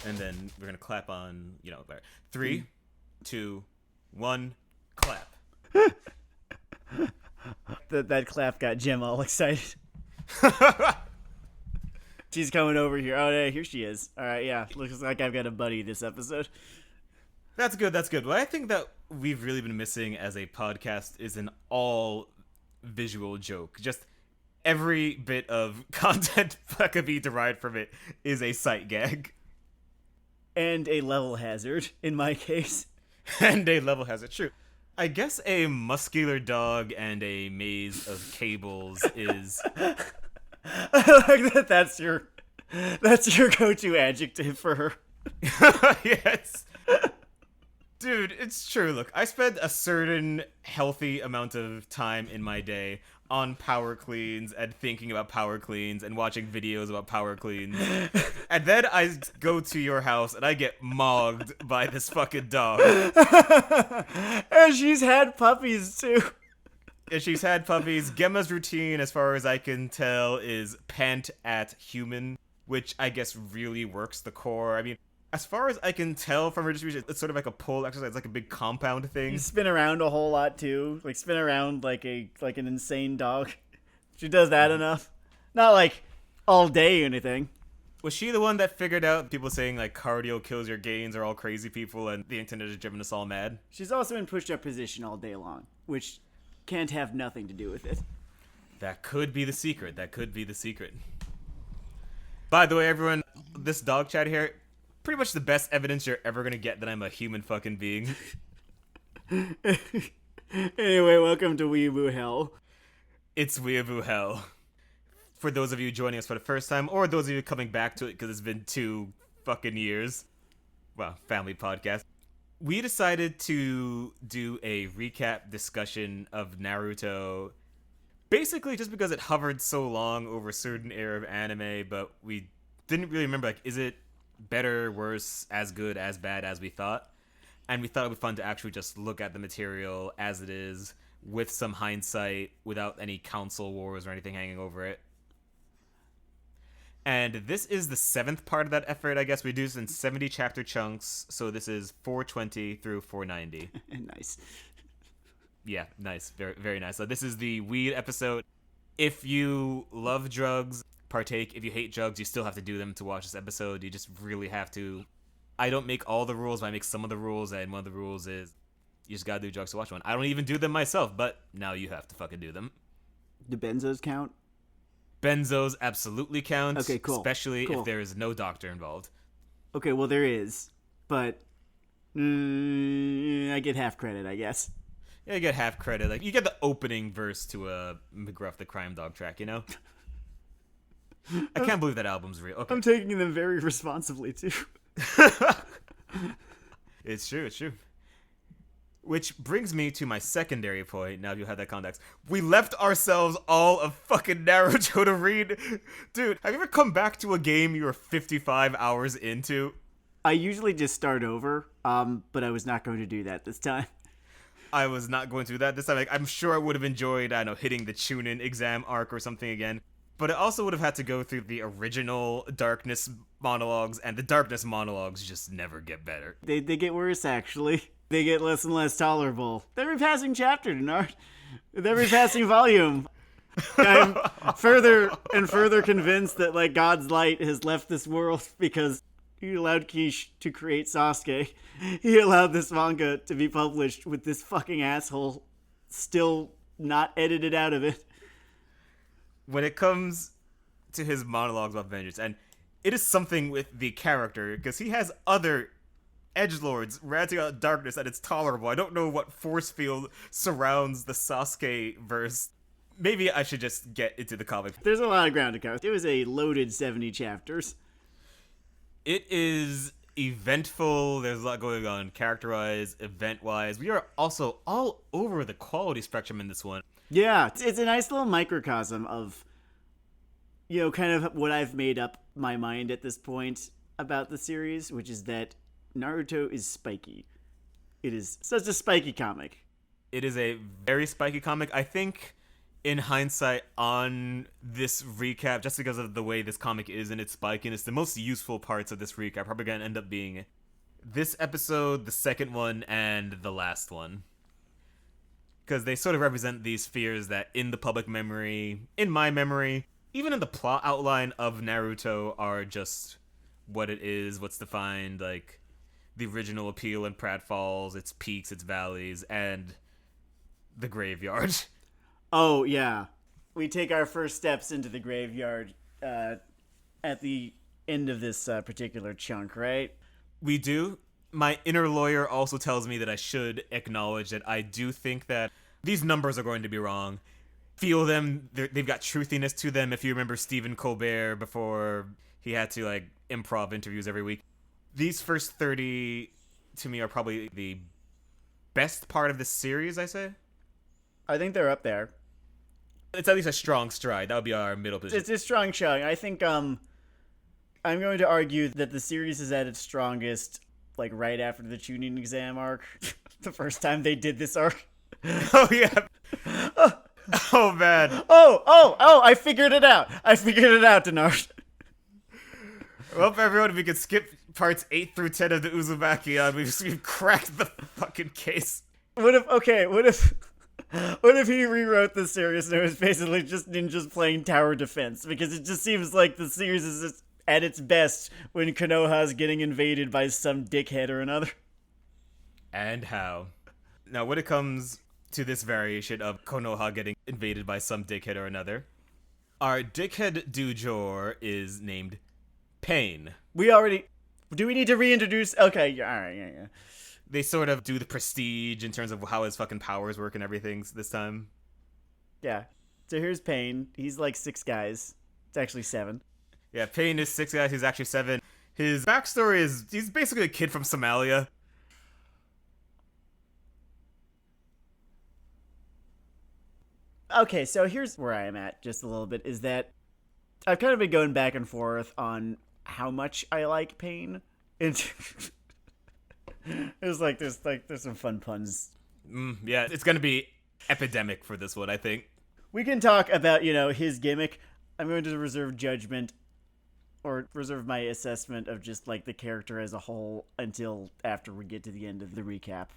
and then we're gonna clap on, three, 2, 1, clap. That clap got Jim all excited. She's coming over here. Oh, yeah, here she is. All right, yeah. Looks like I've got a buddy this episode. That's good. What I think that we've really been missing as a podcast is an all visual joke. Just every bit of content that could be derived from it is a sight gag. And a level hazard, in my case. And a level hazard, true. I guess a muscular dog and a maze of cables is... I like that that's your go-to adjective for her. Yes. Dude, it's true. Look, I spend a certain healthy amount of time in my day on power cleans and thinking about power cleans and watching videos about power cleans. And then I go to your house and I get mogged by this fucking dog. And she's had puppies too. And she's had puppies. Gemma's routine, as far as I can tell, is pant at human, which I guess really works the core. I mean, as far as I can tell from her distribution, it's sort of like a pull exercise, it's like a big compound thing. You spin around a whole lot too, like spin around like an insane dog. She does that enough, not like all day or anything. Was she the one that figured out people saying like cardio kills your gains are all crazy people and the internet has driven us all mad? She's also in push-up position all day long, which can't have nothing to do with it. That could be the secret. By the way, everyone, this dog chat here, pretty much the best evidence you're ever gonna get that I'm a human fucking being. Anyway, welcome to Weeaboo Hell. It's Weeaboo Hell. For those of you joining us for the first time, or those of you coming back to it because it's been 2 fucking years. Well, family podcast. We decided to do a recap discussion of Naruto, basically just because it hovered so long over a certain era of anime, but we didn't really remember, like, is it better, worse, as good, as bad as we thought? And we thought it would be fun to actually just look at the material as it is, with some hindsight, without any council wars or anything hanging over it. And this is the 7th part of that effort, I guess. We do this in 70 chapter chunks, so this is 420 through 490. Nice. Yeah, nice. Very, very nice. So this is the weed episode. If you love drugs, partake. If you hate drugs, you still have to do them to watch this episode. You just really have to. I don't make all the rules, but I make some of the rules, and one of the rules is you just gotta do drugs to watch one. I don't even do them myself, but now you have to fucking do them. Do benzos count? Benzos absolutely count. Okay, cool. Especially if there is no doctor involved. Okay, well there is, but I get half credit, I guess. Yeah, you get half credit. Like you get the opening verse to a McGruff the Crime Dog track, you know? I can't believe that album's real. Okay. I'm taking them very responsibly too. It's true. Which brings me to my secondary point, now you have that context. We left ourselves all of fucking Naruto to read. Dude, have you ever come back to a game you were 55 hours into? I usually just start over, but I was not going to do that this time. I was not going to do that this time. Like, I'm sure I would have enjoyed, I don't know, hitting the Chunin exam arc or something again. But it also would have had to go through the original Darkness monologues, and the Darkness monologues just never get better. They get worse, actually. They get less and less tolerable. With every passing chapter, Dennard. With every passing volume. I'm further and further convinced that, like, God's light has left this world because he allowed Kish to create Sasuke. He allowed this manga to be published with this fucking asshole still not edited out of it. When it comes to his monologues about vengeance, and it is something with the character, because he has other edgelords ranting about darkness and it's tolerable. I don't know what force field surrounds the Sasuke verse. Maybe I should just get into the comic. There's a lot of ground to cover. It was a loaded 70 chapters. It is eventful. There's a lot going on character-wise, event-wise. We are also all over the quality spectrum in this one. Yeah, it's a nice little microcosm of, you know, kind of what I've made up my mind at this point about the series, which is that Naruto is spiky. It is such a spiky comic. It is a very spiky comic. I think in hindsight on this recap, just because of the way this comic is and its spikiness, the most useful parts of this recap are probably going to end up being this episode, the second one, and the last one. Because they sort of represent these fears that in the public memory, in my memory, even in the plot outline of Naruto, are just what it is, what's defined, like the original appeal in pratfalls, its peaks, its valleys, and the graveyard. Oh, yeah. We take our first steps into the graveyard at the end of this particular chunk, right? We do. My inner lawyer also tells me that I should acknowledge that I do think that these numbers are going to be wrong. Feel them. They've got truthiness to them. If you remember Stephen Colbert before he had to, like, improv interviews every week. These first 30, to me, are probably the best part of this series, I say. I think they're up there. It's at least a strong stride. That would be our middle position. It's a strong showing. I think I'm going to argue that the series is at its strongest, like, right after the tuning exam arc. The first time they did this arc. Oh, yeah. Oh, man. Oh, I figured it out. Dennard. Well, everyone, we could skip parts 8 through 10 of the Uzumakiad. We've cracked the fucking case. What if he rewrote the series and it was basically just ninjas playing tower defense? Because it just seems like the series is just at its best when Konoha is getting invaded by some dickhead or another. And how? Now, when it comes to this variation of Konoha getting invaded by some dickhead or another, our dickhead du jour is named Pain. Do we need to reintroduce? Okay, yeah, alright, yeah. They sort of do the prestige in terms of how his fucking powers work and everything this time. Yeah. So here's Pain. He's like 6 guys. It's actually 7. Yeah, Pain is 6 guys. He's actually 7. His backstory is he's basically a kid from Somalia. Okay, so here's where I am at just a little bit, is that I've kind of been going back and forth on how much I like Pain. It's there's some fun puns. Yeah, it's gonna be epidemic for this one, I think. We can talk about, his gimmick. I'm going to reserve judgment or reserve my assessment of just like the character as a whole until after we get to the end of the recap.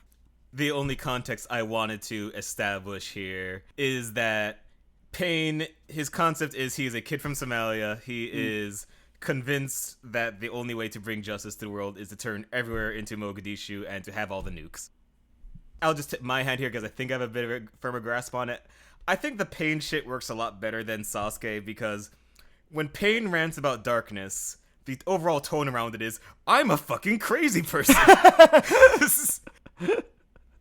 The only context I wanted to establish here is that Pain, his concept is he is a kid from Somalia. He is convinced that the only way to bring justice to the world is to turn everywhere into Mogadishu and to have all the nukes. I'll just tip my hand here because I think I have a bit of a firmer grasp on it. I think the Pain shit works a lot better than Sasuke because when Pain rants about darkness, the overall tone around it is, I'm a fucking crazy person.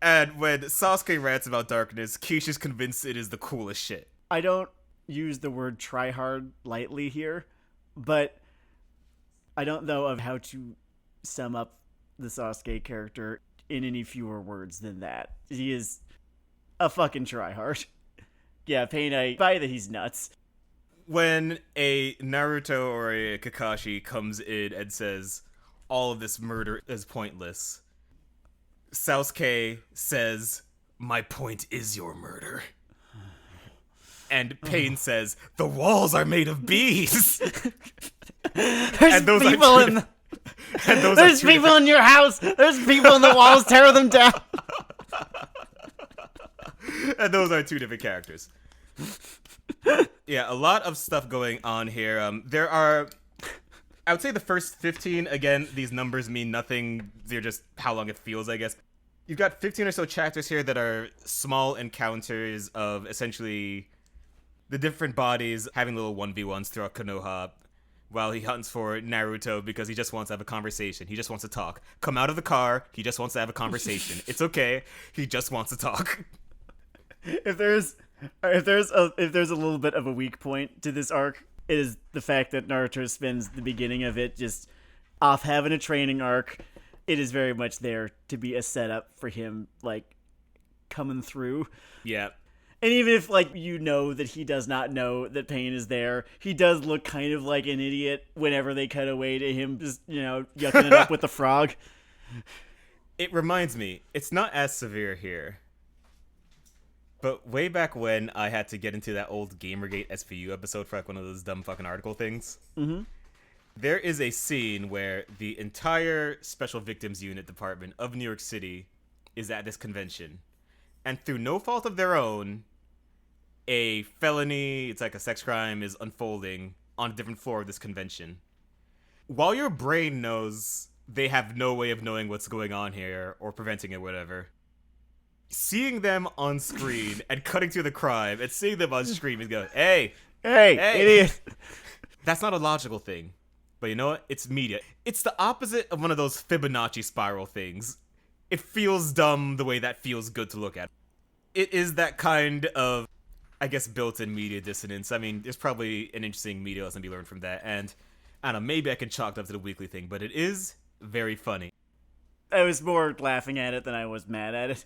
And when Sasuke rants about darkness, Kishi's convinced it is the coolest shit. I don't use the word tryhard lightly here, but I don't know of how to sum up the Sasuke character in any fewer words than that. He is a fucking tryhard. Yeah, Pain, I buy that he's nuts. When a Naruto or a Kakashi comes in and says, all of this murder is pointless, Sasuke says, my point is your murder. And Pain says, the walls are made of bees. There's people in there's people in your house. There's people in the walls. Tear them down. And those are 2 different characters. Yeah, a lot of stuff going on here. There are, I would say the first 15, again, these numbers mean nothing. They're just how long it feels, I guess. You've got 15 or so chapters here that are small encounters of essentially the different bodies having little 1v1s throughout Konoha while he hunts for Naruto because he just wants to have a conversation. He just wants to talk. Come out of the car. He just wants to have a conversation. It's okay. He just wants to talk. If there's a little bit of a weak point to this arc, it is the fact that Naruto spends the beginning of it just off having a training arc. It is very much there to be a setup for him, like, coming through. Yeah. And even if, like, that he does not know that Pain is there, he does look kind of like an idiot whenever they cut away to him just, yucking it up with the frog. It reminds me, it's not as severe here. But way back when I had to get into that old Gamergate SVU episode for like one of those dumb fucking article things, there is a scene where the entire Special Victims Unit department of New York City is at this convention. And through no fault of their own, a felony, it's like a sex crime, is unfolding on a different floor of this convention. While your brain knows they have no way of knowing what's going on here or preventing it, whatever, seeing them on screen and cutting to the crime and seeing them on screen and go, hey, idiot. That's not a logical thing. But you know what? It's media. It's the opposite of one of those Fibonacci spiral things. It feels dumb the way that feels good to look at. It is that kind of, I guess, built-in media dissonance. I mean, there's probably an interesting media lesson to be learned from that. And, I don't know, maybe I can chalk it up to the weekly thing, but it is very funny. I was more laughing at it than I was mad at it.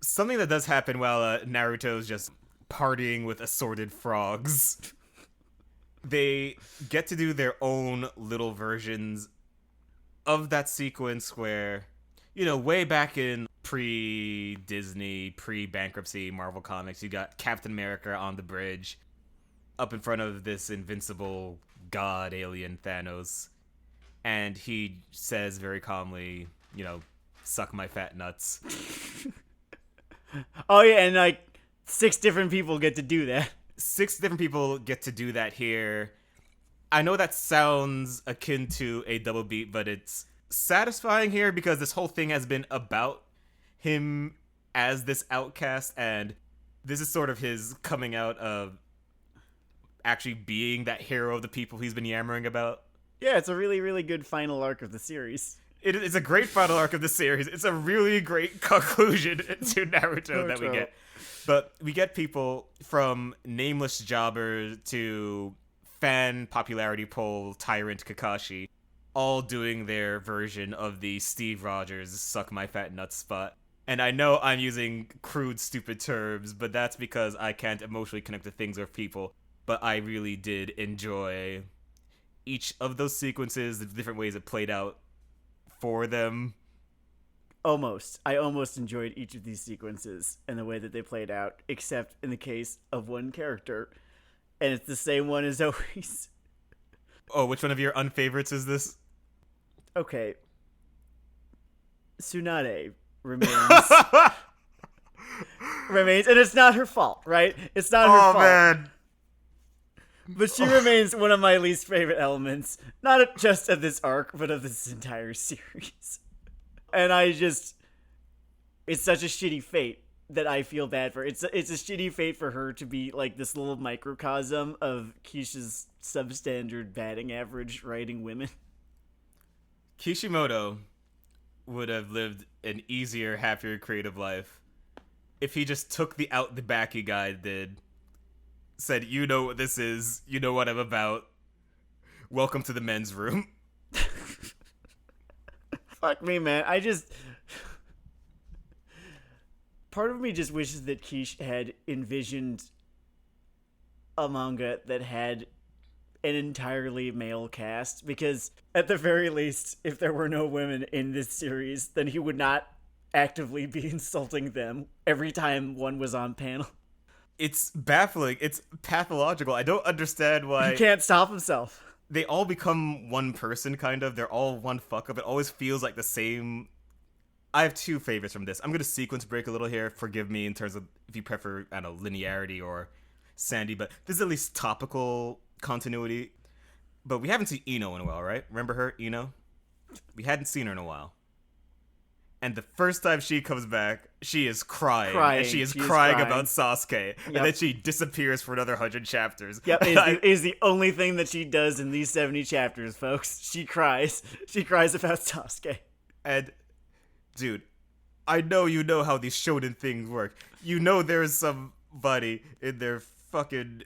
Something that does happen while Naruto's just partying with assorted frogs. They get to do their own little versions of that sequence where, you know, way back in pre-Disney, pre-bankruptcy Marvel Comics, you got Captain America on the bridge up in front of this invincible god alien Thanos. And he says very calmly, you know, suck my fat nuts. Oh, yeah, and like 6 different people get to do that. 6 different people get to do that here. I know that sounds akin to a double beat, but it's satisfying here because this whole thing has been about him as this outcast, and this is sort of his coming out of actually being that hero of the people he's been yammering about. Yeah, it's a really, really good final arc of the series. It's a great final arc of the series. It's a really great conclusion to Naruto that we get. But we get people from nameless jobber to fan popularity poll tyrant Kakashi all doing their version of the Steve Rogers suck my fat nuts spot. And I know I'm using crude, stupid terms, but that's because I can't emotionally connect to things or people. But I really did enjoy each of those sequences, the different ways it played out for them. I almost enjoyed each of these sequences and the way that they played out, except in the case of one character. And it's the same one as always. Oh, which one of your unfavorites is this? Okay. Tsunade remains. And it's not her fault, right? It's not her fault. Oh, man. But she remains one of my least favorite elements, not just of this arc, but of this entire series. And it's such a shitty fate that I feel bad for. It's a shitty fate for her to be like this little microcosm of Kishi's substandard batting average writing women. Kishimoto would have lived an easier, happier creative life if he just took the out the backy guy did, said, you know what this is, you know what I'm about, welcome to the men's room. Fuck me, man. Part of me just wishes that Kish had envisioned a manga that had an entirely male cast, because at the very least, if there were no women in this series, then he would not actively be insulting them every time one was on panel. It's baffling. It's pathological. I don't understand why... He can't stop himself. They all become one person, kind of. They're all one fuck up. It always feels like the same... I have 2 favorites from this. I'm going to sequence break a little here. Forgive me in terms of if you prefer, I don't know, linearity or sandy, but this is at least topical continuity. But we haven't seen Ino in a while, right? Remember her, Ino? We hadn't seen her in a while. And the first time she comes back, she is crying. And she is crying about Sasuke. Yep. And then she disappears for another 100 chapters. Yep, is the only thing that she does in these 70 chapters, folks. She cries. She cries about Sasuke. And, dude, I know you know how these shonen things work. You know there's somebody in their fucking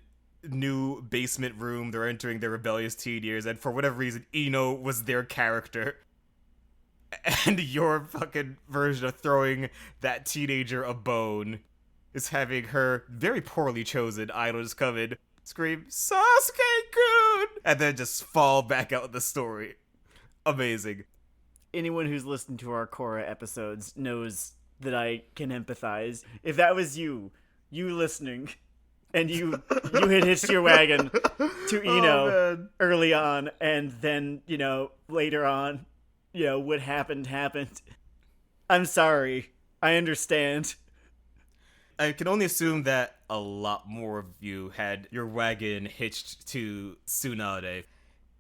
new basement room. They're entering their rebellious teen years. And for whatever reason, Ino was their character. And your fucking version of throwing that teenager a bone is having her very poorly chosen idol just come in, scream, Sasuke-kun! And then just fall back out of the story. Amazing. Anyone who's listened to our Korra episodes knows that I can empathize. If that was you listening, and you had hitched your wagon to Eno early on, and then, later on, what happened. I'm sorry. I understand. I can only assume that a lot more of you had your wagon hitched to Tsunade.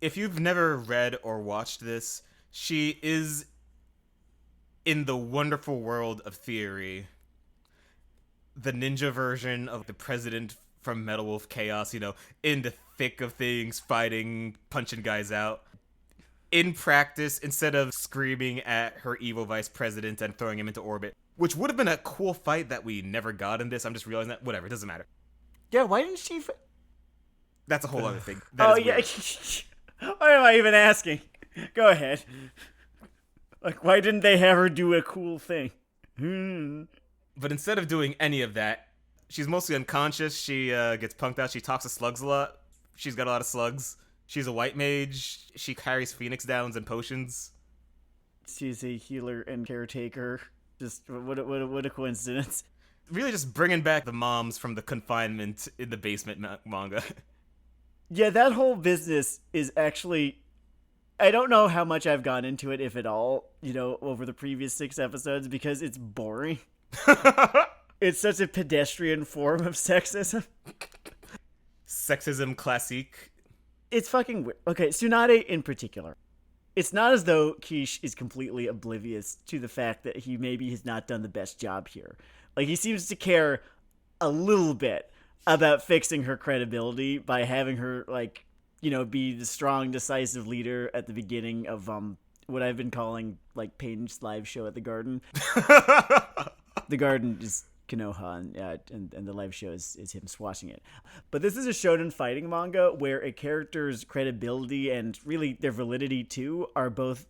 If you've never read or watched this, she is in the wonderful world of theory, the ninja version of the president from Metal Wolf Chaos, in the thick of things, fighting, punching guys out. In practice, instead of screaming at her evil vice president and throwing him into orbit, which would have been a cool fight that we never got in this, I'm just realizing that, whatever, it doesn't matter. Yeah, why didn't she... That's a whole other thing. That is weird. Why am I even asking? Go ahead. Like, why didn't they have her do a cool thing? But instead of doing any of that, she's mostly unconscious. She gets punked out. She talks to slugs a lot. She's got a lot of slugs. She's a white mage. She carries phoenix downs and potions. She's a healer and caretaker. Just what a coincidence. Really just bringing back the moms from the confinement in the basement manga. Yeah, that whole business is actually... I don't know how much I've gone into it, if at all, over the previous 6 episodes, because it's boring. It's such a pedestrian form of sexism. Sexism classique. It's fucking weird. Okay, Tsunade in particular. It's not as though Quiche is completely oblivious to the fact that he maybe has not done the best job here. Like, he seems to care a little bit about fixing her credibility by having her, be the strong, decisive leader at the beginning of what I've been calling, Payne's live show at the Garden. The Garden is Konoha, and the live show is him swashing it. But this is a shonen fighting manga where a character's credibility and really their validity too are both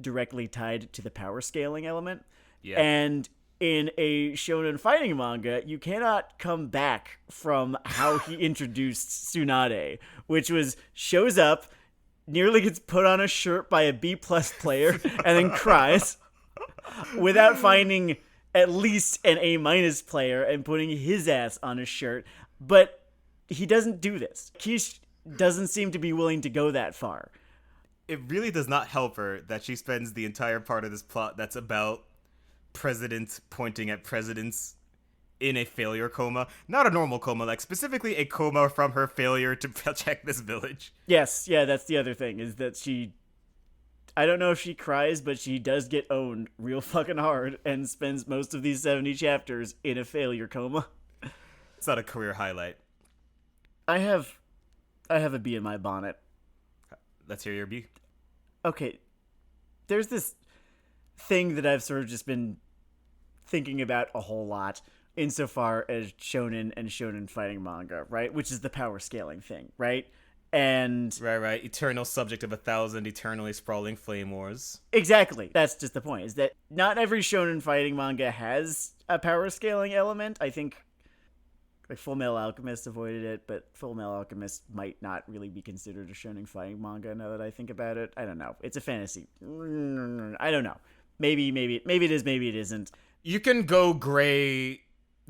directly tied to the power scaling element. Yeah. And in a shonen fighting manga, you cannot come back from how he introduced Tsunade, which was shows up, nearly gets put on a shirt by a B+ player, and then cries, without finding at least an A- player and putting his ass on a shirt. But he doesn't do this. Quiche doesn't seem to be willing to go that far. It really does not help her that she spends the entire part of this plot that's about presidents pointing at presidents in a failure coma. Not a normal coma, specifically a coma from her failure to protect this village. Yes, yeah, that's the other thing, is that she... I don't know if she cries, but she does get owned real fucking hard and spends most of these 70 chapters in a failure coma. It's not a career highlight. I have a bee in my bonnet. Let's hear your bee. Okay, there's this thing that I've sort of just been thinking about a whole lot insofar as shonen and shonen fighting manga, right? Which is the power scaling thing, right? And right, eternal subject of 1,000 eternally sprawling flame wars. Exactly. That's just the point, is that not every shonen fighting manga has a power scaling element. I think Full Metal Alchemist avoided it, but Full Metal Alchemist might not really be considered a shonen fighting manga now that I think about it. I don't know. It's a fantasy. I don't know. Maybe it is, maybe it isn't. You can go gray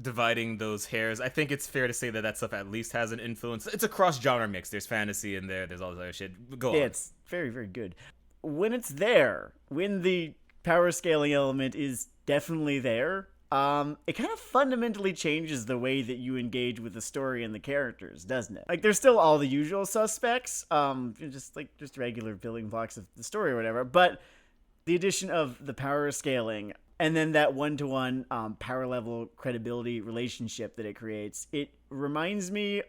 dividing those hairs. I think it's fair to say that stuff at least has an influence. It's a cross-genre mix. There's fantasy in there. There's all this other shit. Go on. Yeah, it's very, very good. When it's there, when the power scaling element is definitely there, it kind of fundamentally changes the way that you engage with the story and the characters, doesn't it? There's still all the usual suspects, just regular building blocks of the story or whatever, but the addition of the power scaling and then that one-to-one power level credibility relationship that it creates, it reminds me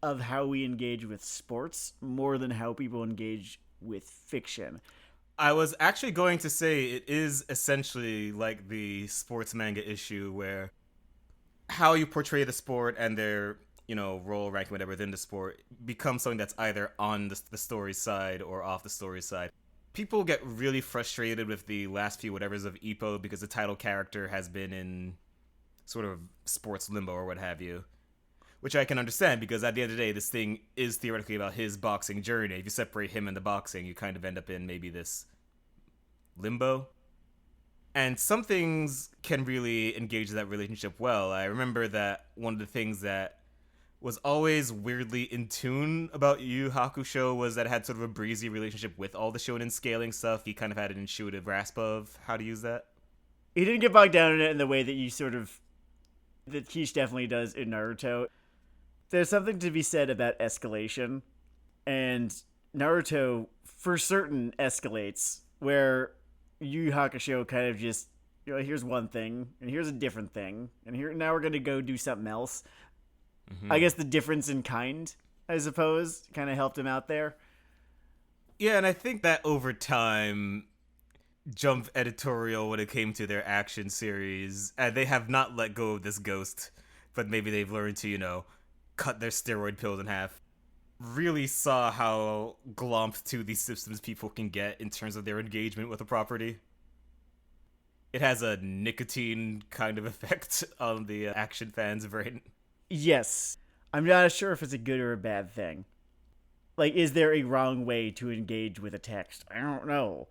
of how we engage with sports more than how people engage with fiction. I was actually going to say it is essentially like the sports manga issue where how you portray the sport and their, role, ranking, whatever, within the sport becomes something that's either on the story side or off the story side. People get really frustrated with the last few whatevers of Ippo because the title character has been in sort of sports limbo or what have you. Which I can understand because at the end of the day, this thing is theoretically about his boxing journey. If you separate him and the boxing, you kind of end up in maybe this limbo. And some things can really engage that relationship well. I remember that one of the things that was always weirdly in tune about Yu Yu Hakusho was that it had sort of a breezy relationship with all the shonen scaling stuff. He kind of had an intuitive grasp of how to use that. He didn't get bogged down in it in the way that that Kish definitely does in Naruto. There's something to be said about escalation, and Naruto for certain escalates, where Yu Yu Hakusho kind of just, here's one thing, and here's a different thing, and now we're gonna go do something else. Mm-hmm. I guess the difference in kind, I suppose, kind of helped him out there. Yeah, and I think that over time, Jump editorial, when it came to their action series, they have not let go of this ghost, but maybe they've learned to, cut their steroid pills in half. Really saw how glomped to these systems people can get in terms of their engagement with a property. It has a nicotine kind of effect on the action fans' brain. Yes. I'm not sure if it's a good or a bad thing. Like, is there a wrong way to engage with a text? I don't know.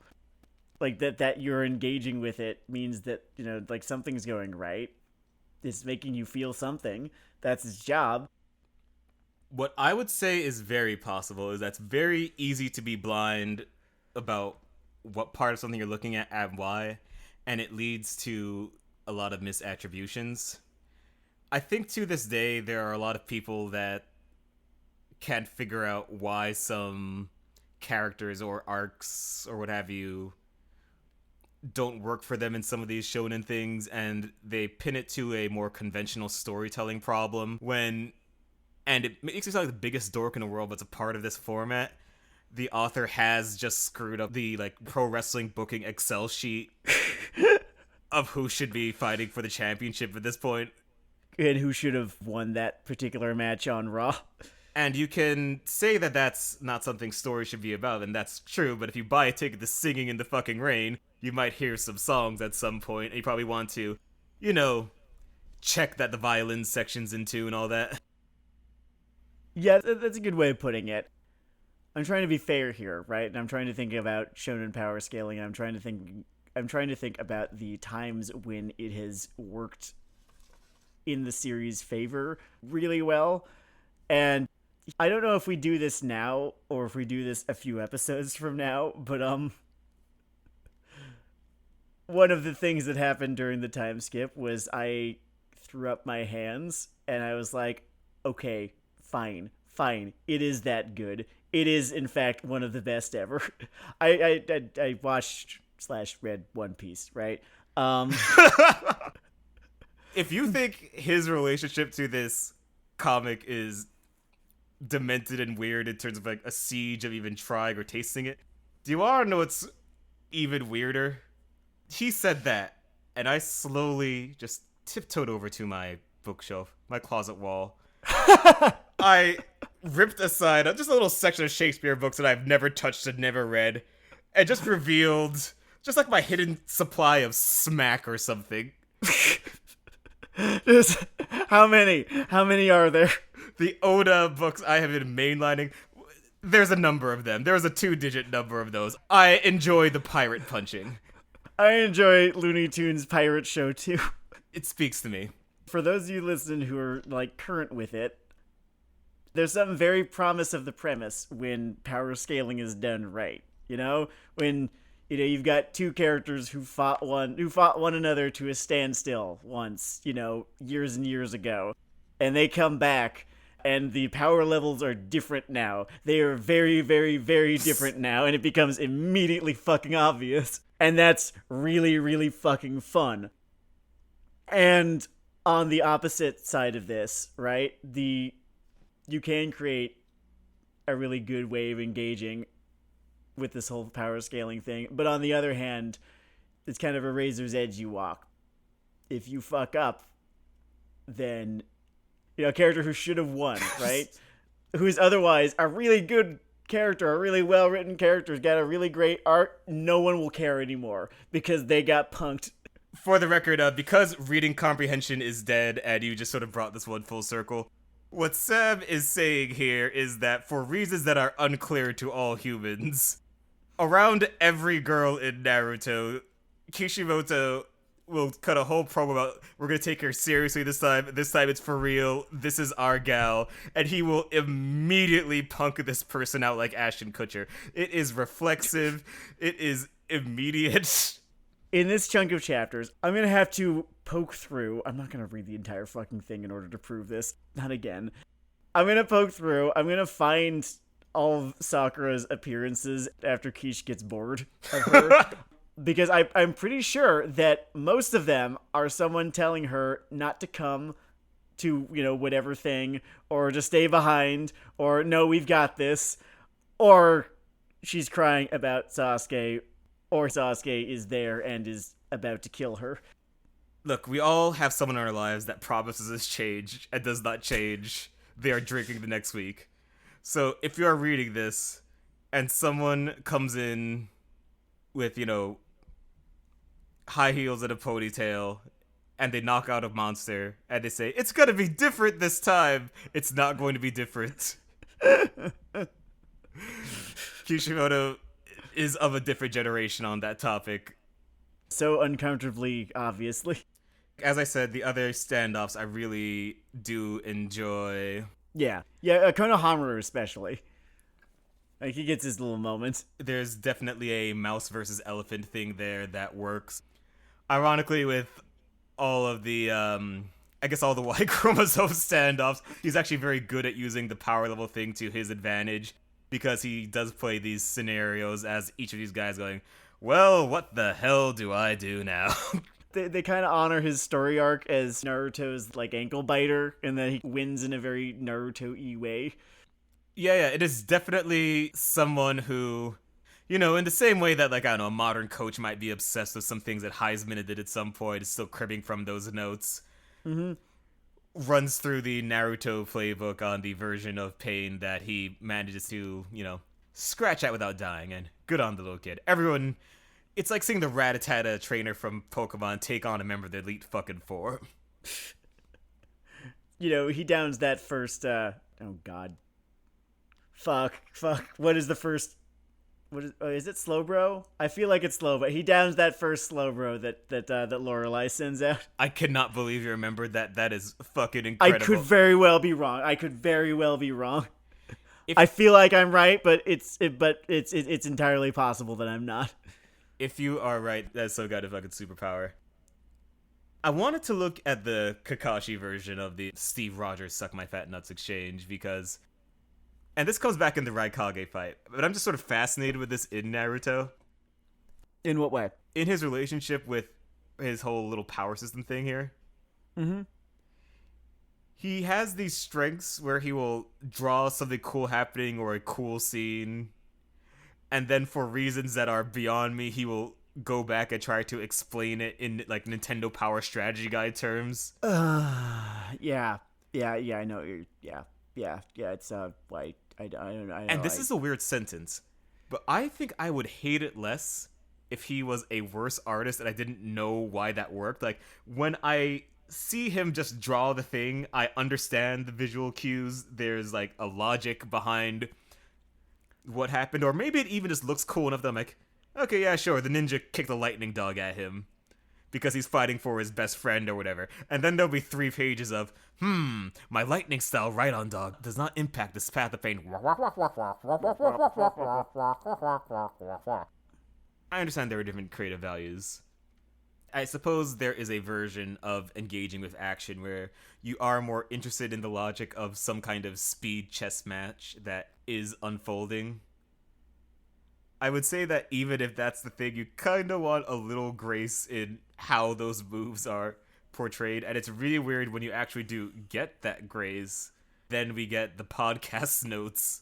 Like, that you're engaging with it means that, like, something's going right. It's making you feel something. That's its job. What I would say is very possible is that's very easy to be blind about what part of something you're looking at and why, and it leads to a lot of misattributions. I think to this day there are a lot of people that can't figure out why some characters or arcs or what have you don't work for them in some of these shonen things, and they pin it to a more conventional storytelling problem and it makes me sound like the biggest dork in the world, but it's a part of this format. The author has just screwed up the pro wrestling booking Excel sheet of who should be fighting for the championship at this point. And who should have won that particular match on Raw. And you can say that that's not something story should be about, and that's true, but if you buy a ticket to Singing in the Fucking Rain, you might hear some songs at some point, and you probably want to, check that the violin section's in tune and all that. Yeah, that's a good way of putting it. I'm trying to be fair here, right? And I'm trying to think about shonen power scaling, and I'm trying to think about the times when it has worked in the series' favor really well. And I don't know if we do this now or if we do this a few episodes from now, but one of the things that happened during the time skip was I threw up my hands and I was like, okay, fine. It is that good. It is, in fact, one of the best ever. I watched / read One Piece, right? If you think his relationship to this comic is demented and weird in terms of a siege of even trying or tasting it, do you want to know what's even weirder? He said that, and I slowly just tiptoed over to my bookshelf, my closet wall. I ripped aside just a little section of Shakespeare books that I've never touched and never read, and just revealed just my hidden supply of smack or something. How many are there? The Oda books I have been mainlining, there's a number of them. There's a 2-digit number of those. I enjoy the pirate punching. I enjoy Looney Tunes Pirate Show too. It speaks to me. For those of you listening who are current with it, there's something very promise of the premise when power scaling is done right. When you've got two characters who fought one another to a standstill once, years and years ago, and they come back and the power levels are different now. They are very, very, very different now, and it becomes immediately fucking obvious. And that's really, really fucking fun. And on the opposite side of this, right, you can create a really good way of engaging with this whole power scaling thing. But on the other hand, it's kind of a razor's edge you walk. If you fuck up, then a character who should have won, right? Who's otherwise a really good character, a really well-written character, got a really great art, no one will care anymore because they got punked. For the record, because reading comprehension is dead and you just sort of brought this one full circle, what Sam is saying here is that for reasons that are unclear to all humans, around every girl in Naruto, Kishimoto will cut a whole promo about we're gonna take her seriously this time. This time it's for real. This is our gal, and he will immediately punk this person out like Ashton Kutcher. It is reflexive. It is immediate. In this chunk of chapters, I'm gonna have to poke through. I'm not gonna read the entire fucking thing in order to prove this. Not again. I'm gonna poke through. I'm gonna find all of Sakura's appearances after Kish gets bored of her. Because I'm pretty sure that most of them are someone telling her not to come to, whatever thing, or to stay behind, or no, we've got this, or she's crying about Sasuke, or Sasuke is there and is about to kill her. Look, we all have someone in our lives that promises us change and does not change. They are drinking the next week. So if you are reading this and someone comes in with, high heels and a ponytail, and they knock out a monster, and they say, it's gonna be different this time, it's not going to be different. Kishimoto is of a different generation on that topic. So uncomfortably, obviously. As I said, the other standoffs I really do enjoy. Yeah, Konohamaru especially. Like, he gets his little moments. There's definitely a mouse versus elephant thing there that works. Ironically, with all of the, all the Y chromosome standoffs, he's actually very good at using the power level thing to his advantage, because he does play these scenarios as each of these guys going, well, what the hell do I do now? They kind of honor his story arc as Naruto's, ankle biter, and then he wins in a very Naruto-y way. Yeah, it is definitely someone who, in the same way that, a modern coach might be obsessed with some things that Heisman did at some point, is still cribbing from those notes. Mm-hmm. Runs through the Naruto playbook on the version of pain that he manages to, scratch at without dying, and good on the little kid. Everyone, it's like seeing the Rattata trainer from Pokemon take on a member of the Elite fucking Four. He downs that first, oh god. Fuck. What is the first? Is it Slowbro? I feel like it's Slow, but he downs that first Slowbro that Lorelei sends out. I cannot believe you remembered that. That is fucking incredible. I could very well be wrong. I feel like I'm right, but it's entirely possible that I'm not. If you are right, that's so got a fucking superpower. I wanted to look at the Kakashi version of the Steve Rogers Suck My Fat Nuts exchange because... And this comes back in the Raikage fight, but I'm just sort of fascinated with this in Naruto. In what way? In his relationship with his whole little power system thing here. Mm-hmm. He has these strengths where he will draw something cool happening or a cool scene, and then for reasons that are beyond me, he will go back and try to explain it in Nintendo Power Strategy Guide terms. Yeah, I know. Yeah, it's white. I don't know. And this is a weird sentence, but I think I would hate it less if he was a worse artist and I didn't know why that worked. Like, when I see him just draw the thing, I understand the visual cues. There's, a logic behind what happened, or maybe it even just looks cool enough that I'm like, okay, yeah, sure, the ninja kicked a lightning dog at him because he's fighting for his best friend or whatever. And then there'll be 3 pages of, my lightning style Rhydon dog does not impact this path of pain. I understand there are different creative values. I suppose there is a version of engaging with action where you are more interested in the logic of some kind of speed chess match that is unfolding. I would say that even if that's the thing, you kind of want a little grace in how those moves are portrayed, and it's really weird when you actually do get that grace. Then we get the podcast notes.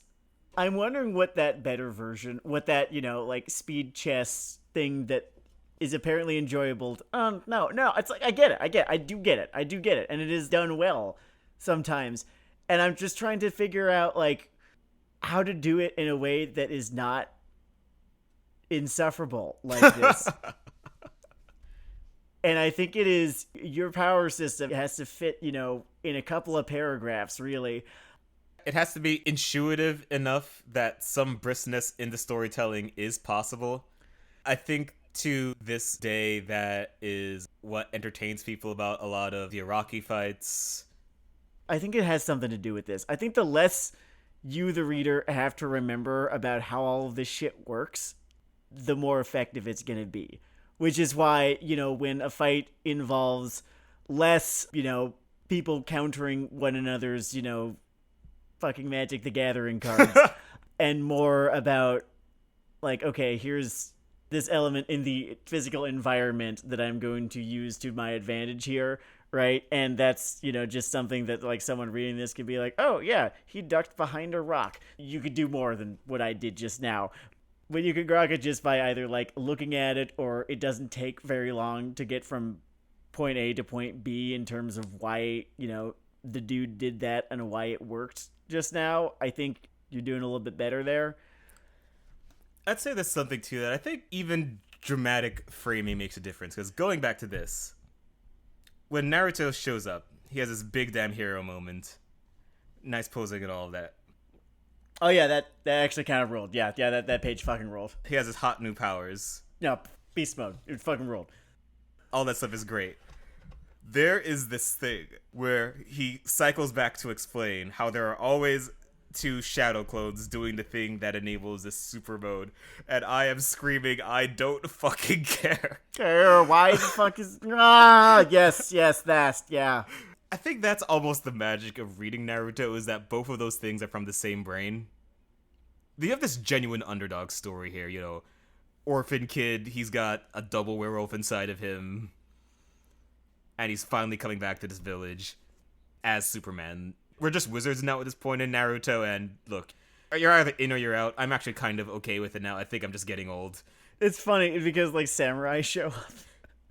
I'm wondering what that better version, what that, speed chess thing that is apparently enjoyable. No, it's like, I do get it, and it is done well sometimes. And I'm just trying to figure out, how to do it in a way that is not insufferable like this. And I think it is, your power system has to fit, in a couple of paragraphs, really. It has to be intuitive enough that some briskness in the storytelling is possible. I think to this day that is what entertains people about a lot of the Iraqi fights. I think it has something to do with this. I think the less you, the reader, have to remember about how all of this shit works, the more effective it's going to be. Which is why, when a fight involves less, people countering one another's, fucking Magic the Gathering cards, and more about, like, okay, here's this element in the physical environment that I'm going to use to my advantage here, right? And that's, just something that, like, someone reading this could be like, oh, yeah, he ducked behind a rock. You could do more than what I did just now. But you can grok it just by either, like, looking at it, or it doesn't take very long to get from point A to point B in terms of why, the dude did that and why it worked just now. I think you're doing a little bit better there. I'd say there's something to that. I think even dramatic framing makes a difference, because going back to this, when Naruto shows up, he has this big damn hero moment. Nice posing and all of that. Oh yeah, that actually kind of rolled. Yeah, that page fucking rolled. He has his hot new powers. No, beast mode. It fucking rolled. All that stuff is great. There is this thing where he cycles back to explain how there are always two shadow clones doing the thing that enables this super mode, and I am screaming, I don't fucking care. Why the fuck is... yes, that, yeah. I think that's almost the magic of reading Naruto, is that both of those things are from the same brain. You have this genuine underdog story here, orphan kid, he's got a double werewolf inside of him, and he's finally coming back to this village as Superman. We're just wizards now at this point in Naruto, and look, you're either in or you're out. I'm actually kind of okay with it now. I think I'm just getting old. It's funny because, like, samurai show up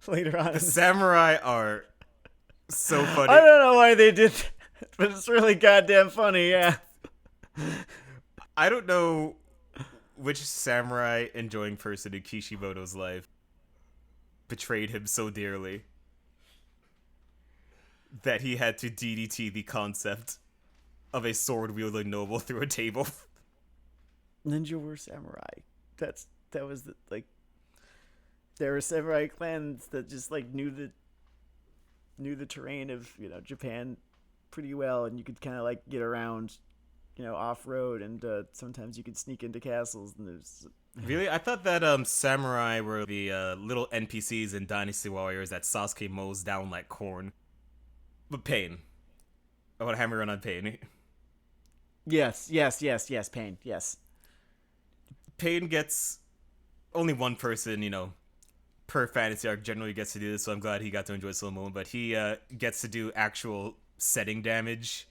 later on. The samurai are so funny. I don't know why they did that, but it's really goddamn funny, yeah. I don't know which samurai enjoying person in Kishimoto's life betrayed him so dearly that he had to DDT the concept of a sword-wielding noble through a table. Ninja were samurai. That was there were samurai clans that just, like, knew the terrain of, Japan pretty well, and you could kind of, like, get around, off-road, and sometimes you could sneak into castles, and there's... Really? I thought that samurai were the little NPCs in Dynasty Warriors that Sasuke mows down like corn. But Pain. I want to hammer on Pain. Yes, Pain, yes. Pain gets only one person, per fantasy arc generally gets to do this, so I'm glad he got to enjoy this little moment, but he gets to do actual setting damage.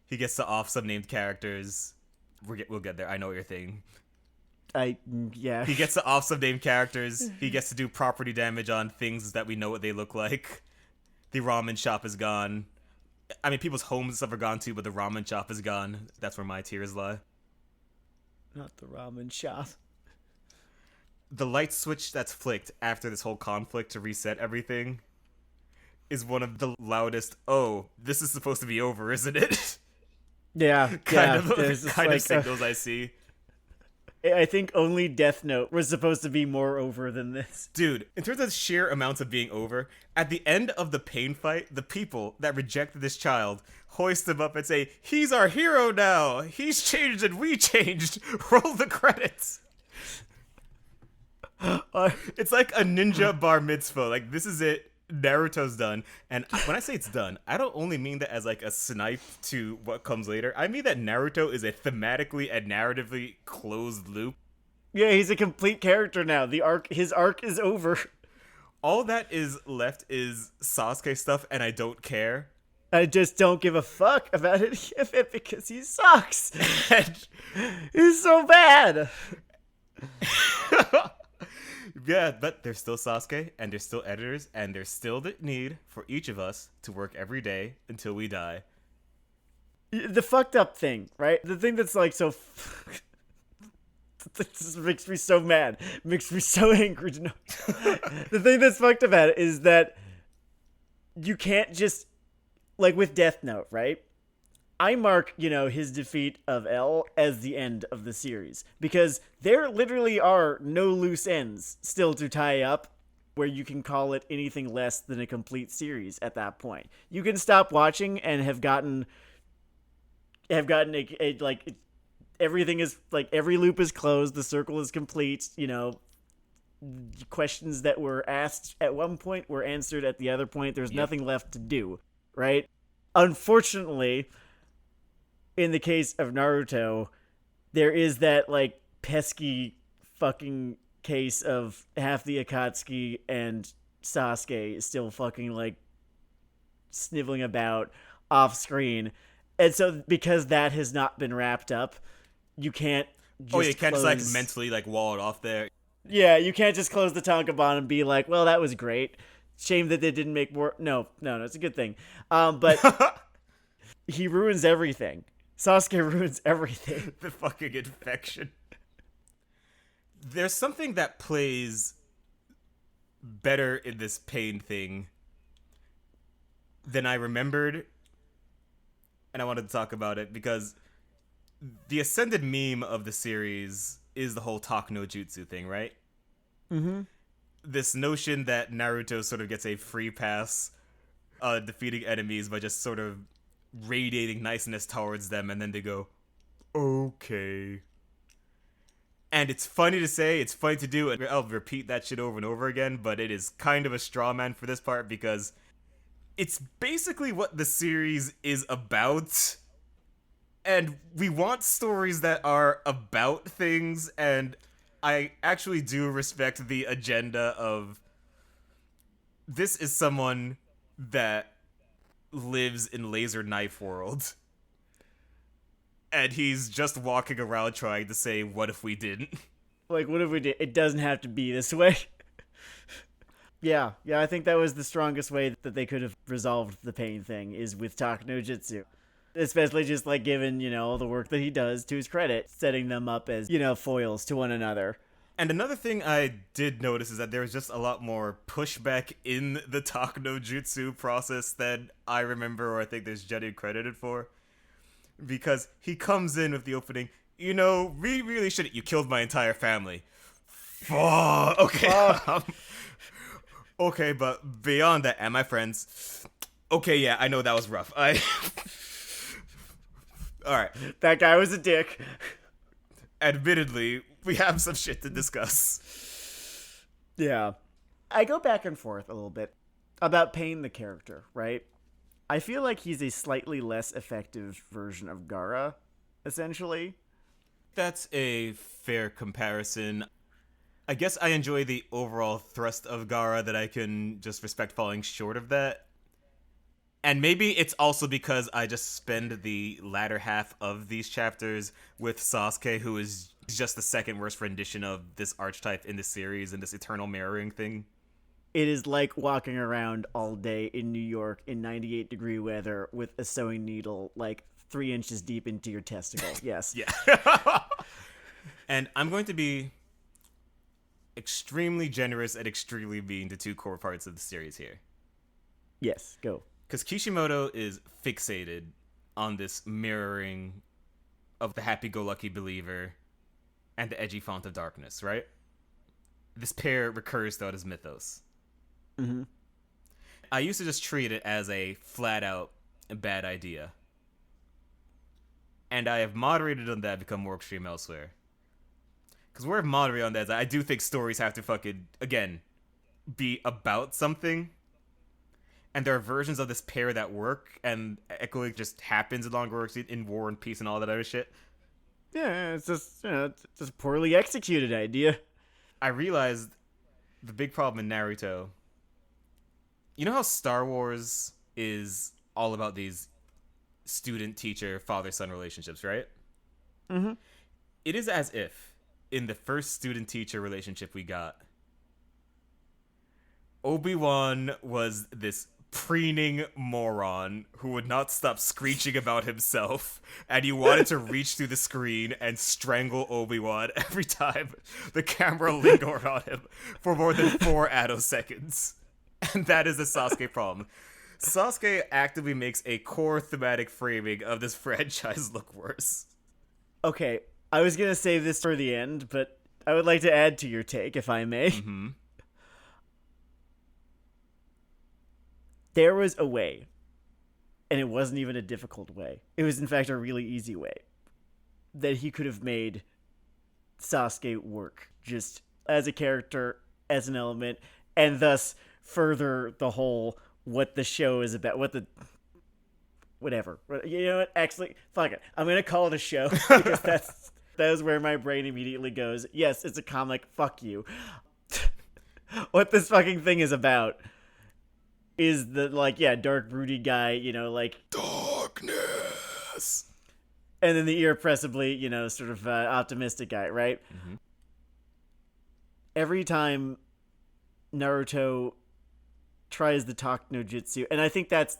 He gets to off some named characters. We'll get there. I know what you're thinking. Yeah. He gets to off some named characters. He gets to do property damage on things that we know what they look like. The ramen shop is gone. I mean, people's homes and stuff are gone too, but the ramen shop is gone. That's where my tears lie. Not the ramen shop. The light switch that's flicked after this whole conflict to reset everything is one of the loudest, oh, this is supposed to be over, isn't it? Yeah, kind of signals I see. I think only Death Note was supposed to be more over than this. Dude, in terms of sheer amounts of being over, at the end of the Pain fight, the people that rejected this child hoist him up and say, he's our hero now! He's changed and we changed! Roll the credits! It's like a ninja bar mitzvah. Like, this is it. Naruto's done. And when I say it's done, I don't only mean that as like a snipe to what comes later. I mean that Naruto is a thematically and narratively closed loop. Yeah, he's a complete character now. His arc is over. All that is left is Sasuke stuff, and I don't care. I just don't give a fuck about it because he sucks. He's so bad. Yeah, but there's still Sasuke, and there's still editors, and there's still the need for each of us to work every day until we die. The fucked up thing, right? The thing that's like so... This makes me so mad. Makes me so angry to know. The thing that's fucked about it is that you can't just... Like with Death Note, right? I mark, his defeat of L as the end of the series, because there literally are no loose ends still to tie up where you can call it anything less than a complete series at that point. You can stop watching and have gotten like everything is like every loop is closed, the circle is complete, questions that were asked at one point were answered at the other point. There's nothing left to do, right? Unfortunately, in the case of Naruto, there is that like pesky fucking case of half the Akatsuki and Sasuke still fucking like sniveling about off screen. And so because that has not been wrapped up, you can't you can't just like mentally like wall it off there. Yeah, you can't just close the tankobon and be like, well, that was great. Shame that they didn't make more. No, it's a good thing. But he ruins everything. Sasuke ruins everything. The fucking infection. There's something that plays better in this pain thing than I remembered, and I wanted to talk about it because the ascended meme of the series is the whole talk no jutsu thing, right? Mm-hmm. This notion that Naruto sort of gets a free pass defeating enemies by just sort of radiating niceness towards them, and then they go, okay. And it's funny to say, it's funny to do, and I'll repeat that shit over and over again, but it is kind of a straw man for this part because it's basically what the series is about. And we want stories that are about things, and I actually do respect the agenda of this is someone that lives in laser knife world. And he's just walking around trying to say, what if we didn't? Like, what if we did? It doesn't have to be this way. Yeah, I think that was the strongest way that they could have resolved the pain thing, is with talk no jutsu. Especially just, like, given, all the work that he does to his credit, setting them up as, foils to one another. And another thing I did notice is that there was just a lot more pushback in the talk no jutsu process than I remember, or I think there's genuine credited for. Because he comes in with the opening, we really shouldn't. You killed my entire family. Fuck. Okay. Okay, but beyond that, and my friends. Okay, yeah, I know that was rough. Alright. That guy was a dick. Admittedly, we have some shit to discuss. Yeah. I go back and forth a little bit about Pain the character, right? I feel like he's a slightly less effective version of Gaara, essentially. That's a fair comparison. I guess I enjoy the overall thrust of Gaara that I can just respect falling short of that. And maybe it's also because I just spend the latter half of these chapters with Sasuke, who is just the second worst rendition of this archetype in the series and this eternal mirroring thing. It is like walking around all day in New York in 98-degree weather with a sewing needle like 3 inches deep into your testicle. Yes. Yeah. And I'm going to be extremely generous and extremely mean to two core parts of the series here. Yes, go. Because Kishimoto is fixated on this mirroring of the happy-go-lucky believer and the edgy font of darkness, right? This pair recurs throughout his mythos. Mm-hmm. I used to just treat it as a flat-out bad idea. And I have moderated on that, become more extreme elsewhere. Because where I've moderated on that is I do think stories have to fucking, again, be about something. And there are versions of this pair that work, and echoing just happens in longer works in War and Peace and all that other shit. Yeah, it's just, it's just a poorly executed idea. I realized the big problem in Naruto. You know how Star Wars is all about these student-teacher, father-son relationships, right? Mm-hmm. It is as if, in the first student-teacher relationship we got, Obi-Wan was this preening moron who would not stop screeching about himself, and you wanted to reach through the screen and strangle Obi-Wan every time the camera lingered on him for more than 4 attoseconds. And that is the Sasuke problem. Sasuke actively makes a core thematic framing of this franchise look worse. Okay, I was gonna save this for the end, but I would like to add to your take, if I may. Mm-hmm. There was a way, and it wasn't even a difficult way. It was, in fact, a really easy way that he could have made Sasuke work just as a character, as an element, and thus further the whole what the show is about, whatever. You know what? Actually, fuck it. I'm gonna call it a show because that is where my brain immediately goes. Yes, it's a comic. Fuck you. What this fucking thing is about is the, like, yeah, dark, broody guy, you know, like... Darkness! And then the irrepressibly, you know, sort of optimistic guy, right? Mm-hmm. Every time Naruto tries the talk no jutsu, and I think that's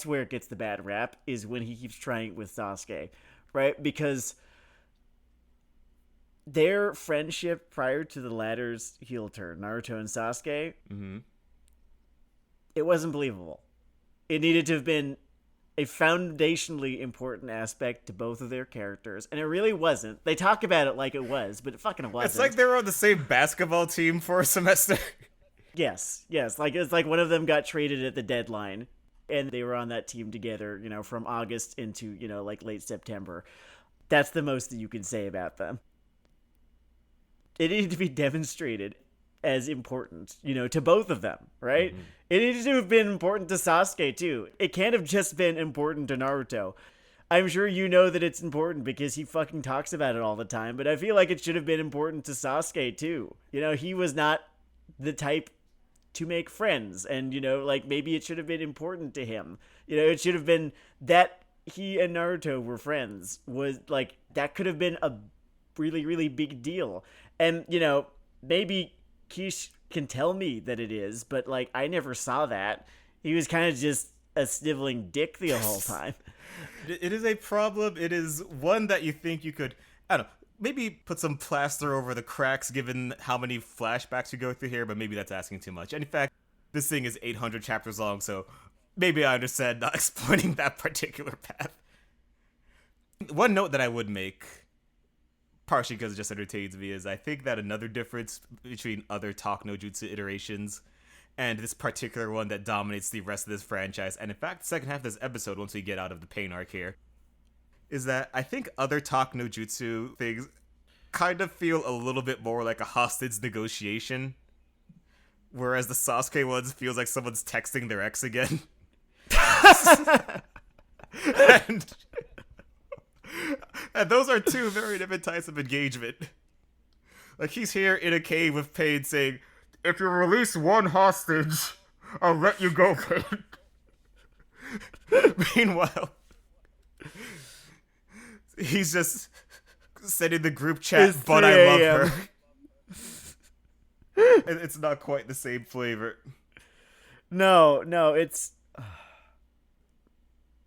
where it gets the bad rap, is when he keeps trying it with Sasuke, right? Because their friendship prior to the latter's heel turn, Naruto and Sasuke, Mm-hmm. it wasn't believable. It needed to have been a foundationally important aspect to both of their characters, and it really wasn't. They talk about it like it was, but it fucking wasn't. It's like they were on the same basketball team for a semester. Yes. Like, it's like one of them got traded at the deadline, and they were on that team together, you know, from August into, you know, like late September. That's the most that you can say about them. It needed to be demonstrated as important, you know, to both of them, right? Mm-hmm. It needed to have been important to Sasuke, too. It can't have just been important to Naruto. I'm sure you know that it's important because he fucking talks about it all the time, but I feel like it should have been important to Sasuke, too. You know, he was not the type to make friends, and, you know, like, maybe it should have been important to him. You know, it should have been that he and Naruto were friends. Was, like, that could have been a really, really big deal. And, you know, maybe Kish can tell me that it is, but, like, I never saw that. He was kind of just a sniveling dick the whole time. It is a problem. It is one that you think you could, I don't know, maybe put some plaster over the cracks given how many flashbacks we go through here, but maybe that's asking too much. And in fact, this thing is 800 chapters long, so maybe I understand not exploiting that particular path. One note that I would make, partially because it just entertains me, is I think that another difference between other Talk no Jutsu iterations and this particular one that dominates the rest of this franchise, and in fact the second half of this episode once we get out of the pain arc here, is that I think other Talk no Jutsu things kind of feel a little bit more like a hostage negotiation, whereas the Sasuke ones feels like someone's texting their ex again. And those are two very different types of engagement. Like, he's here in a cave with Pain saying, "If you release one hostage, I'll let you go, Pain." Meanwhile, he's just sending the group chat, "But I love her." And it's not quite the same flavor. No, it's...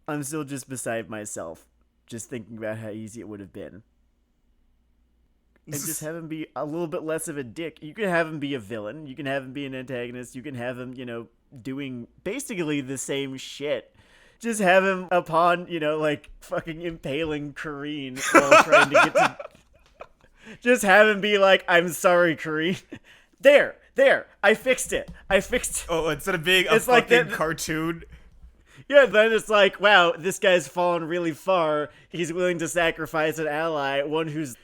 I'm still just beside myself, just thinking about how easy it would have been. And just have him be a little bit less of a dick. You can have him be a villain. You can have him be an antagonist. You can have him, you know, doing basically the same shit. Just have him upon, you know, like, fucking impaling Kareen while trying to get to... Just have him be like, "I'm sorry, Kareen. There, I fixed it. Oh, instead of being a fucking cartoon. Yeah, then it's like, wow, this guy's fallen really far. He's willing to sacrifice an ally, one who's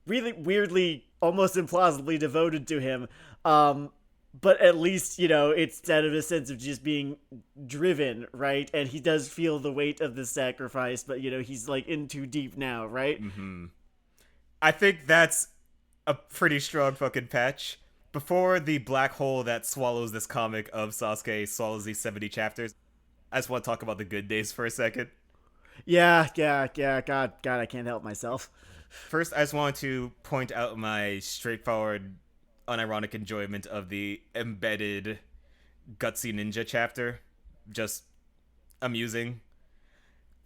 really weirdly, almost implausibly devoted to him. But at least, you know, it's out of a sense of just being driven, right? And he does feel the weight of the sacrifice, but, you know, he's, like, in too deep now, right? Mm-hmm. I think that's a pretty strong fucking patch. Before the black hole that swallows this comic of Sasuke swallows these 70 chapters, I just want to talk about the good days for a second. Yeah, God, I can't help myself. First, I just want to point out my straightforward, unironic enjoyment of the embedded gutsy ninja chapter. Just amusing.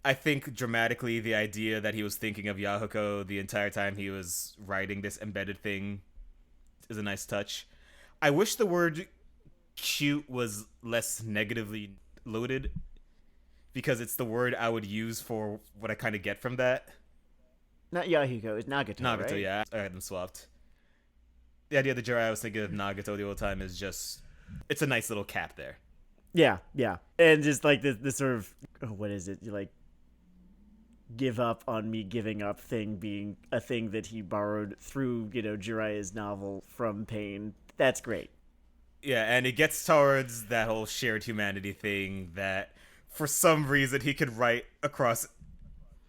I think dramatically the idea that he was thinking of Yahuko the entire time he was writing this embedded thing is a nice touch. I wish the word cute was less negatively loaded because it's the word I would use for what I kind of get from that. Not Yahiko, it's Nagato, Nagato, right? yeah. I had them swapped. The idea of the Jiraiya I was thinking of Nagato the whole time is just... It's a nice little cap there. Yeah. And just like this sort of... what is it? Like, give up on me giving up thing being a thing that he borrowed through, Jiraiya's novel from Pain. That's great. Yeah, and it gets towards that whole shared humanity thing that for some reason he could write across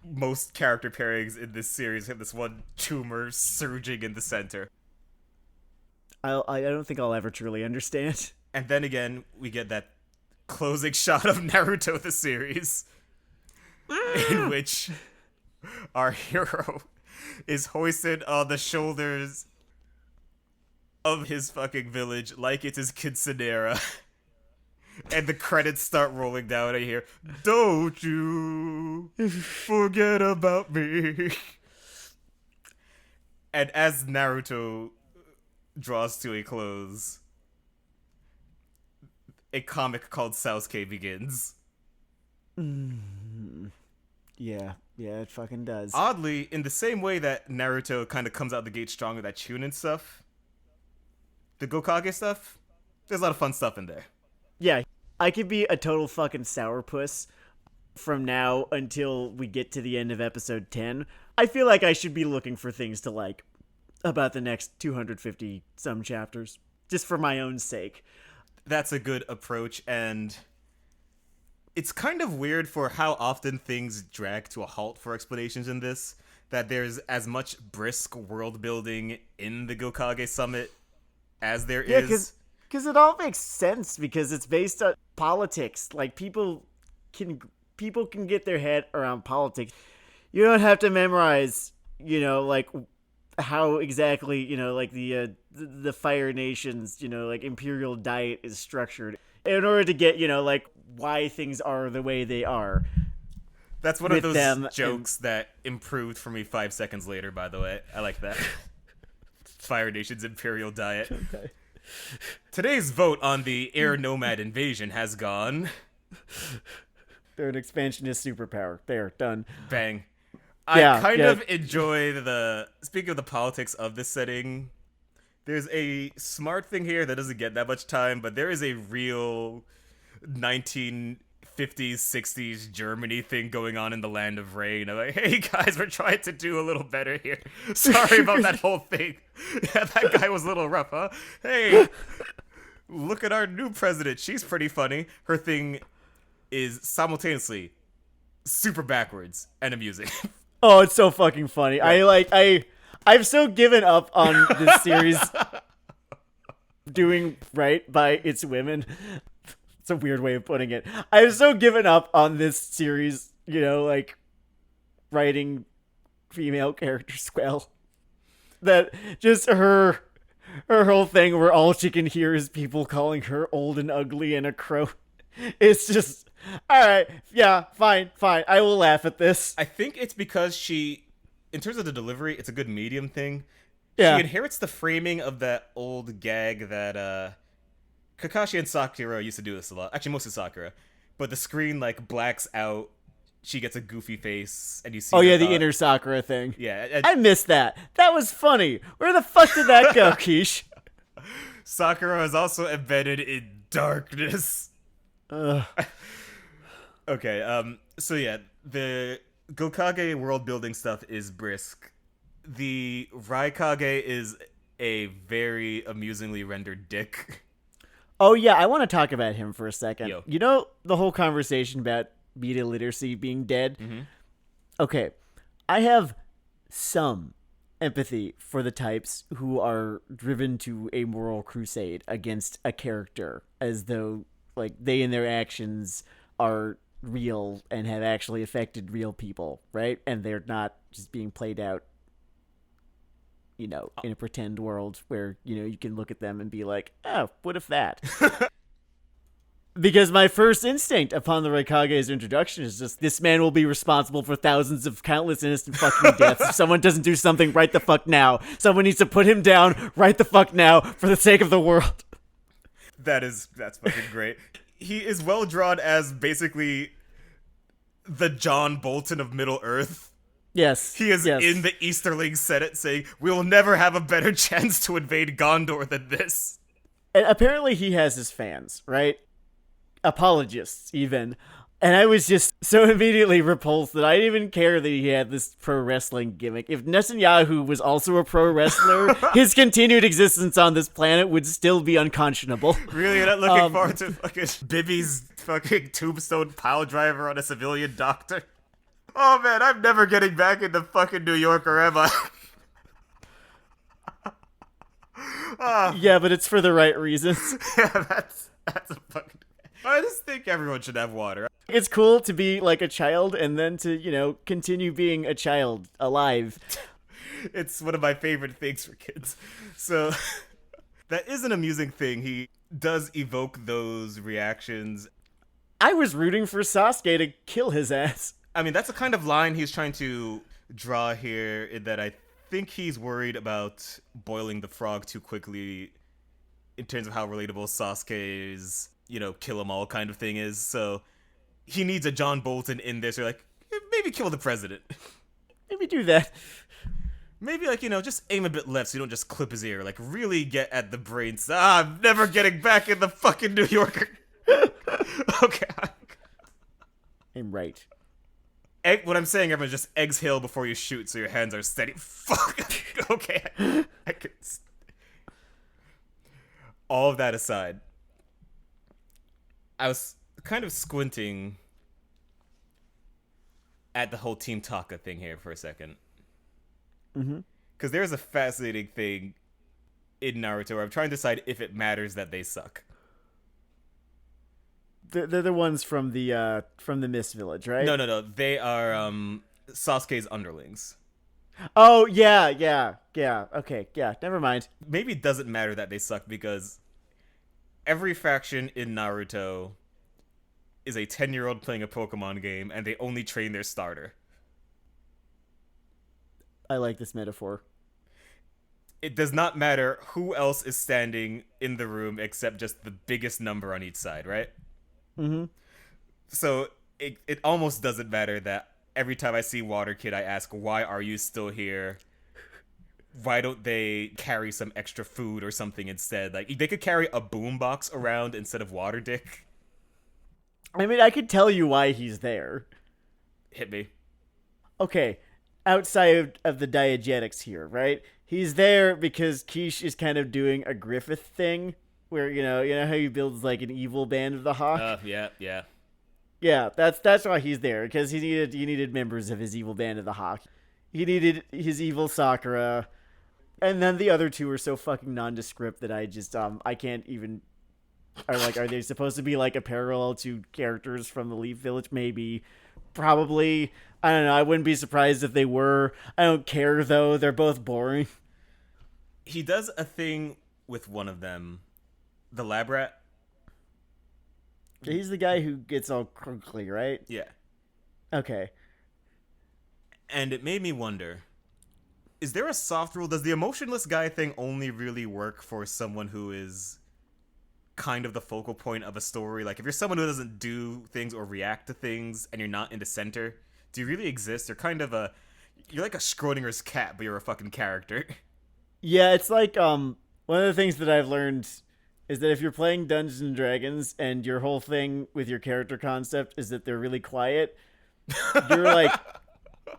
most character pairings in this series, have this one tumor surging in the center. I don't think I'll ever truly understand. And then again, we get that closing shot of Naruto the series in which our hero is hoisted on the shoulders of his fucking village like it's his quinceanera. And the credits start rolling down. I hear, "Don't you forget about me." And as Naruto draws to a close, a comic called Sasuke begins. Yeah, it fucking does. Oddly, in the same way that Naruto kind of comes out the gate strong with that Chunin stuff, the Gokage stuff, there's a lot of fun stuff in there. Yeah, I could be a total fucking sourpuss from now until we get to the end of episode 10. I feel like I should be looking for things to like about the next 250 some chapters, just for my own sake. That's a good approach, and it's kind of weird for how often things drag to a halt for explanations in this, that there's as much brisk world building in the Gokage Summit as there is. Because it all makes sense, because it's based on politics. Like, people can get their head around politics. You don't have to memorize, like how exactly, like the Fire Nation's, like imperial diet is structured in order to get, like why things are the way they are. That's one of those jokes that improved for me 5 seconds later, by the way. I like that. Fire Nation's imperial diet. Okay. Today's vote on the air nomad invasion has gone. They're an expansionist superpower. There, done. Bang. I kind of enjoy speaking of the politics of this setting, there's a smart thing here that doesn't get that much time, but there is a real 1950s, 60s Germany thing going on in the Land of Rain. I'm like, hey guys, we're trying to do a little better here. Sorry about that whole thing. Yeah, that guy was a little rough, huh? Hey, look at our new president. She's pretty funny. Her thing is simultaneously super backwards and amusing. Oh, it's so fucking funny. Yeah. I've so given up on this series doing right by its women. It's a weird way of putting it. I've so given up on this series, like writing female characters well, that just her whole thing where all she can hear is people calling her old and ugly and a crow. It's just, all right, yeah, fine. I will laugh at this. I think it's because she, in terms of the delivery, it's a good medium thing. Yeah. She inherits the framing of that old gag that Kakashi and Sakura used to do this a lot. Actually, mostly Sakura. But the screen, like, blacks out. She gets a goofy face, and you see the inner Sakura thing. Yeah. I missed that. That was funny. Where the fuck did that go, Quiche? Sakura is also embedded in darkness. Okay, so yeah, the Gokage world building stuff is brisk. The Raikage is a very amusingly rendered dick. Oh yeah, I want to talk about him for a second. Yo. You know the whole conversation about media literacy being dead? Mm-hmm. Okay, I have some empathy for the types who are driven to a moral crusade against a character as though like they and their actions are real and have actually affected real people, right? And they're not just being played out, in a pretend world where, you can look at them and be like, oh, what if that? Because my first instinct upon the Raikage's introduction is just, this man will be responsible for thousands of countless innocent fucking deaths. If someone doesn't do something right the fuck now, someone needs to put him down right the fuck now for the sake of the world. That's fucking great. he is well drawn as basically the John Bolton of Middle Earth. Yes. He is yes. in the Easterling Senate saying, we will never have a better chance to invade Gondor than this. And apparently he has his fans, right? Apologists, even. And I was just so immediately repulsed that I didn't even care that he had this pro wrestling gimmick. If Netanyahu was also a pro wrestler, his continued existence on this planet would still be unconscionable. Really, you're not looking forward to fucking Bibby's fucking tombstone pile driver on a civilian doctor? Oh man, I'm never getting back into fucking New York, or am I? Yeah, but it's for the right reasons. Yeah, that's a fucking... I just think everyone should have water. It's cool to be like a child and then to, continue being a child alive. It's one of my favorite things for kids. So, that is an amusing thing. He does evoke those reactions. I was rooting for Sasuke to kill his ass. I mean, that's the kind of line he's trying to draw here, in that I think he's worried about boiling the frog too quickly in terms of how relatable Sasuke's, kill 'em all kind of thing is. So he needs a John Bolton in this, or like, maybe kill the president. Maybe do that. Maybe, just aim a bit left so you don't just clip his ear. Like, really get at the brains. I'm never getting back in the fucking New Yorker. Okay. I'm right. What I'm saying, everyone, just exhale before you shoot so your hands are steady. Fuck. Okay. I can... All of that aside, I was kind of squinting at the whole Team Taka thing here for a second. Mm-hmm. Because there's a fascinating thing in Naruto where I'm trying to decide if it matters that they suck. They're the ones from the Mist Village, right? No. They are Sasuke's underlings. Oh, yeah. Okay, yeah, never mind. Maybe it doesn't matter that they suck because every faction in Naruto is a 10-year-old playing a Pokemon game, and they only train their starter. I like this metaphor. It does not matter who else is standing in the room except just the biggest number on each side, right? Mm-hmm. So it almost doesn't matter that every time I see Water Kid, I ask, why are you still here? Why don't they carry some extra food or something instead? Like, they could carry a boombox around instead of Water Dick. I mean, I could tell you why he's there. Hit me. Okay, outside of the diegetics here, right? He's there because Quiche is kind of doing a Griffith thing, where, you know how he builds, like, an evil band of the Hawk? Yeah. Yeah, that's why he's there, because he needed members of his evil band of the Hawk. He needed his evil Sakura, and then the other two are so fucking nondescript that I just, I can't even... Are they supposed to be, like, a parallel to characters from the Leaf Village? Maybe. Probably. I don't know, I wouldn't be surprised if they were. I don't care, though. They're both boring. He does a thing with one of them. The lab rat. He's the guy who gets all crinkly, right? Yeah. Okay. And it made me wonder, is there a soft rule? Does the emotionless guy thing only really work for someone who is kind of the focal point of a story? Like, if you're someone who doesn't do things or react to things and you're not in the center, do you really exist? You're kind of you're like a Schrodinger's cat, but you're a fucking character. Yeah, it's like, one of the things that I've learned is that if you're playing Dungeons and Dragons and your whole thing with your character concept is that they're really quiet, you're like,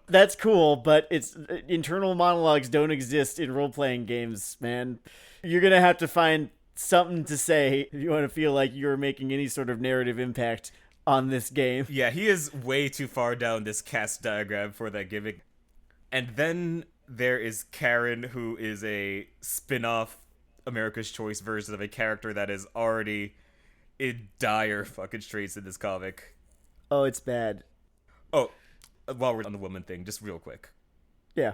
that's cool, but it's internal monologues don't exist in role-playing games, man. You're gonna have to find something to say if you want to feel like you're making any sort of narrative impact on this game. Yeah, he is way too far down this cast diagram for that gimmick. And then there is Karen, who is a spin-off America's Choice version of a character that is already in dire fucking straits in this comic. Oh, it's bad. Oh, while we're on the woman thing, just real quick. Yeah.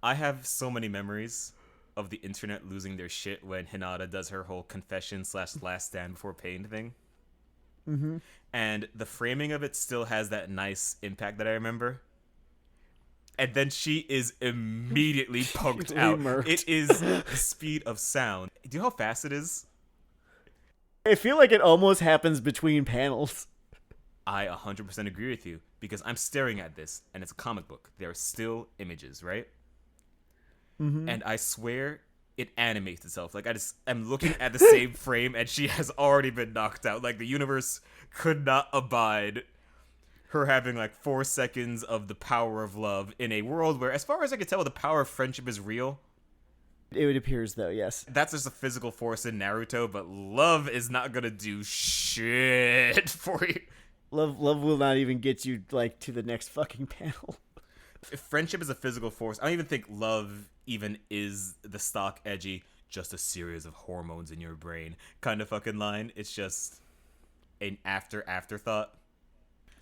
I have so many memories of the internet losing their shit when Hinata does her whole confession / last stand before pain thing. Mm-hmm. And the framing of it still has that nice impact that I remember. And then she is immediately punked out. Murked. It is the speed of sound. Do you know how fast it is? I feel like it almost happens between panels. I 100% agree with you, because I'm staring at this, and it's a comic book. There are still images, right? Mm-hmm. And I swear it animates itself. Like, I'm looking at the same frame, and she has already been knocked out. Like, the universe could not abide her having, like, 4 seconds of the power of love in a world where, as far as I can tell, the power of friendship is real. It appears, though, yes. That's just a physical force in Naruto, but love is not gonna do shit for you. Love will not even get you, like, to the next fucking panel. If friendship is a physical force, I don't even think love even is the stock edgy, just a series of hormones in your brain kind of fucking line. It's just an afterthought.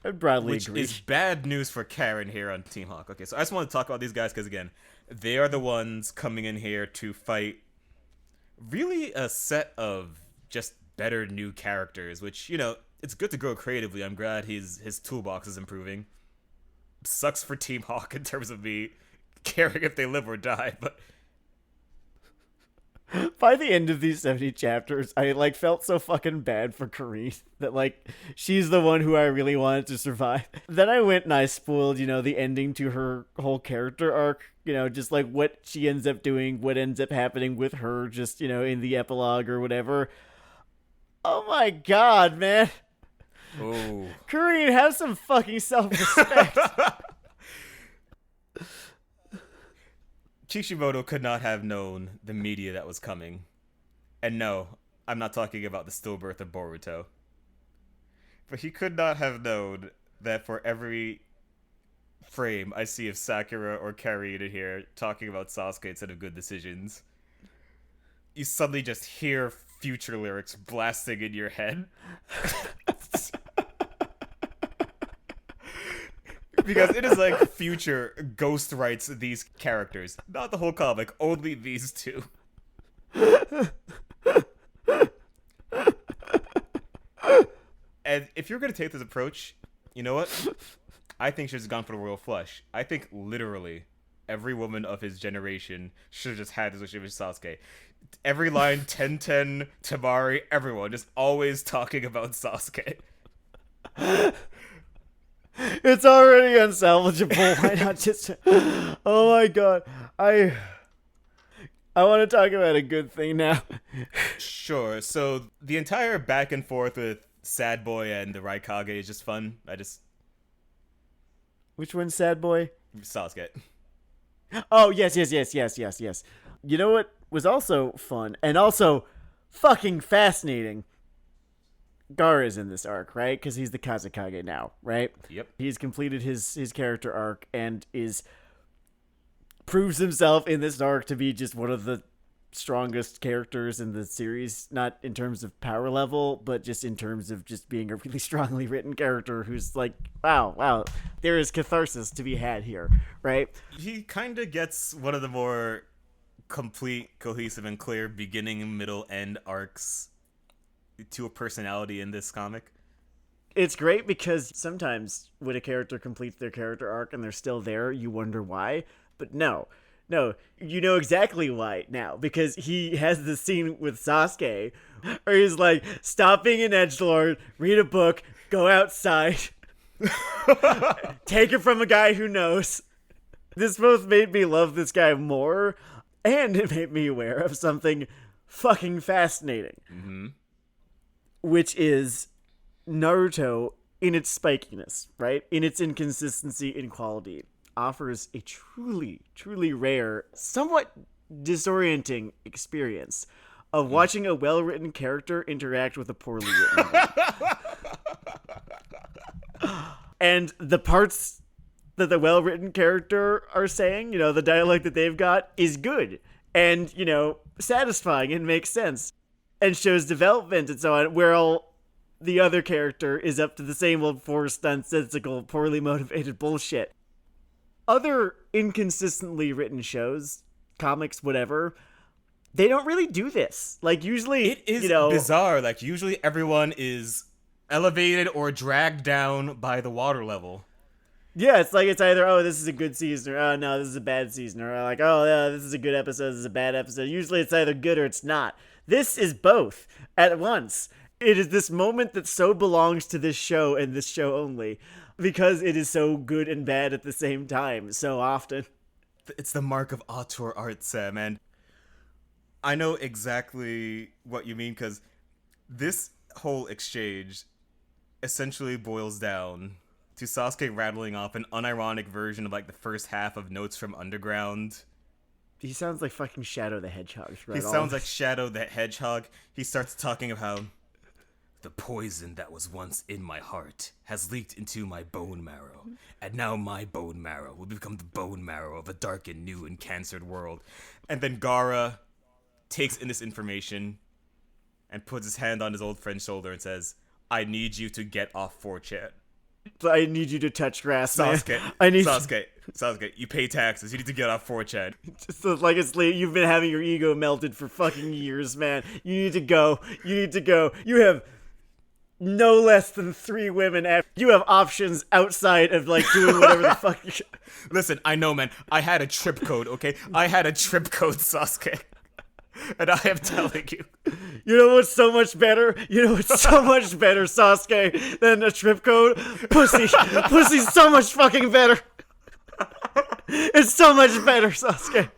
I'd broadly Which agree. is bad news for Karen here on Team Hawk. Okay, so I just want to talk about these guys because, again, they are the ones coming in here to fight really a set of just better new characters, which, you know, it's good to grow creatively. I'm glad his toolbox is improving. Sucks for Team Hawk in terms of me caring if they live or die, but by the end of these 70 chapters, I, like, felt so fucking bad for Karine that, like, she's the one who I really wanted to survive. Then I went and I spoiled, you know, the ending to her whole character arc, you know, just, like, what she ends up doing, what ends up happening with her, just, you know, in the epilogue or whatever. Oh my god, man. oh. Karine, have some fucking self-respect. Kishimoto could not have known the media that was coming. And no, I'm not talking about the stillbirth of Boruto. But he could not have known that for every frame I see of Sakura or Karina here talking about Sasuke instead of good decisions, you suddenly just hear future lyrics blasting in your head. Because it is like Future ghost writes these characters. Not the whole comic, only these two. And if you're going to take this approach, you know what? I think she's gone for the royal flush. I think literally every woman of his generation should have just had this relationship with Sasuke. Every line, Tenten, Tamari, everyone, just always talking about Sasuke. It's already unsalvageable. Why not just... Oh my god. I want to talk about a good thing now. Sure. So the entire back and forth with Sad Boy and the Raikage is just fun. Which one's Sad Boy? Sasuke. Oh, yes. You know what was also fun and also fucking fascinating? Gaara's in this arc, right? Because he's the Kazekage now, right? Yep. He's completed his character arc and proves himself in this arc to be just one of the strongest characters in the series, not in terms of power level, but just in terms of just being a really strongly written character who's like, wow, there is catharsis to be had here, right? He kind of gets one of the more complete, cohesive, and clear beginning, middle, end arcs to a personality in this comic. It's great because sometimes when a character completes their character arc and they're still there, you wonder why. But no, you know exactly why now, because he has the scene with Sasuke where he's like, stop being an edgelord, read a book, go outside, take it from a guy who knows. This both made me love this guy more, and it made me aware of something fucking fascinating. Mm-hmm. Which is Naruto in its spikiness, right? In its inconsistency in quality, offers a truly, truly rare, somewhat disorienting experience of watching a well-written character interact with a poorly written one. And the parts that the well-written character are saying, you know, the dialogue that they've got is good and, you know, satisfying and makes sense. And shows development and so on, where all the other character is up to the same old forced, nonsensical, poorly motivated bullshit. Other inconsistently written shows, comics, whatever, they don't really do this. Like, usually, it is, you know, bizarre. Like, usually everyone is elevated or dragged down by the water level. Yeah, it's like it's either, oh, this is a good season, or oh, no, this is a bad season, or like, oh, yeah, this is a good episode, this is a bad episode. Usually it's either good or it's not. This is both at once. It is this moment that so belongs to this show and this show only, because it is so good and bad at the same time so often. It's the mark of auteur art, Sam, and I know exactly what you mean, because this whole exchange essentially boils down to Sasuke rattling off an unironic version of like the first half of Notes from Underground. He sounds like fucking Shadow the Hedgehog. He sounds like Shadow the Hedgehog. He starts talking of how the poison that was once in my heart has leaked into my bone marrow, and now my bone marrow will become the bone marrow of a dark and new and cancered world. And then Gaara takes in this information and puts his hand on his old friend's shoulder and says, I need you to get off 4chan. I need you to touch grass, Sasuke, man. Sasuke, you pay taxes. You need to get off 4chan. Just like it's late. You've been having your ego melted for fucking years, man. You need to go. You have no less than 3 women. You have options outside of like doing whatever the fuck you... Listen, I know, man. I had a trip code, okay? I had a trip code, Sasuke. And I am telling you. You know what's so much better? Sasuke, than a trip code? Pussy. Pussy's so much fucking better. It's so much better, Sasuke.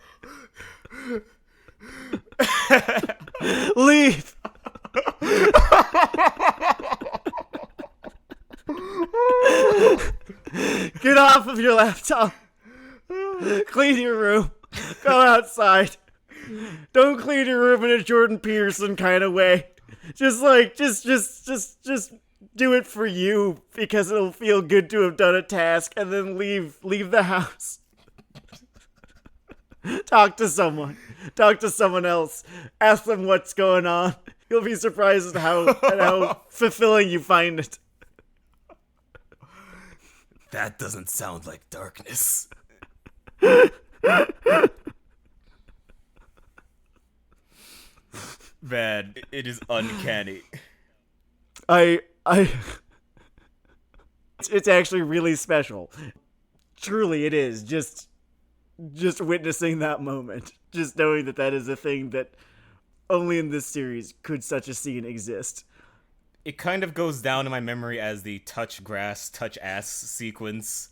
Leave. Get off of your laptop. Clean your room. Go outside. Don't clean your room in a Jordan Peterson kind of way. Just do it for you, because it'll feel good to have done a task, and then leave the house. Talk to someone else. Ask them what's going on. You'll be surprised at how fulfilling you find it. That doesn't sound like darkness. Man, it is uncanny. It's actually really special. Truly it is. Just witnessing that moment. Just knowing that is a thing that only in this series could such a scene exist. It kind of goes down in my memory as the touch grass, touch ass sequence.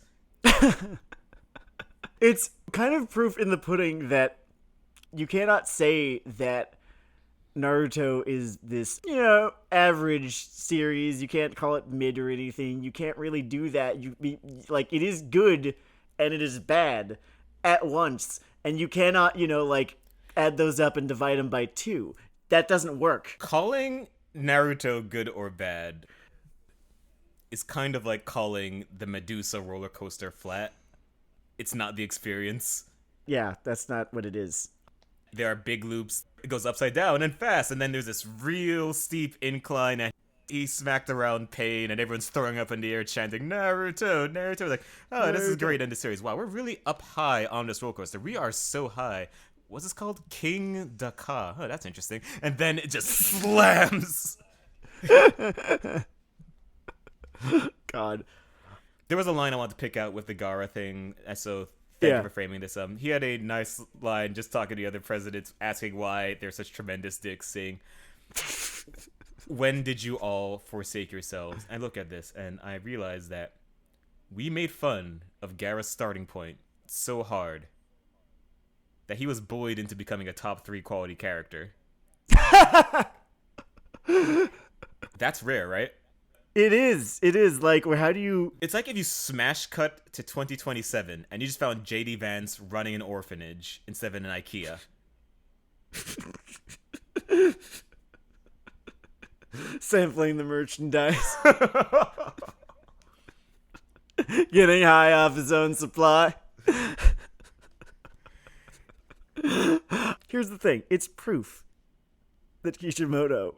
It's kind of proof in the pudding that you cannot say that Naruto is this, average series. You can't call it mid or anything. You can't really do that. It is good and it is bad at once. And you cannot, add those up and divide them by 2. That doesn't work. Calling Naruto good or bad is kind of like calling the Medusa roller coaster flat. It's not the experience. Yeah, that's not what it is. There are big loops. It goes upside down and fast, and then there's this real steep incline, and he smacked around pain, and everyone's throwing up in the air chanting, Naruto, Naruto. Like, oh, Naruto. This is great in the series. Wow, we're really up high on this roller coaster. We are so high. What's this called? King Daka. Oh, that's interesting. And then it just slams. God. There was a line I wanted to pick out with the Gaara thing, so thank you for framing this. He had a nice line just talking to the other presidents, asking why they're such tremendous dicks, saying, when did you all forsake yourselves? I look at this, and I realize that we made fun of Gaara's starting point so hard that he was bullied into becoming a top 3 quality character. That's rare, right? It is. Like, how do you... It's like if you smash cut to 2027 and you just found JD Vance running an orphanage instead of an IKEA. Sampling the merchandise. Getting high off his own supply. Here's the thing. It's proof that Kishimoto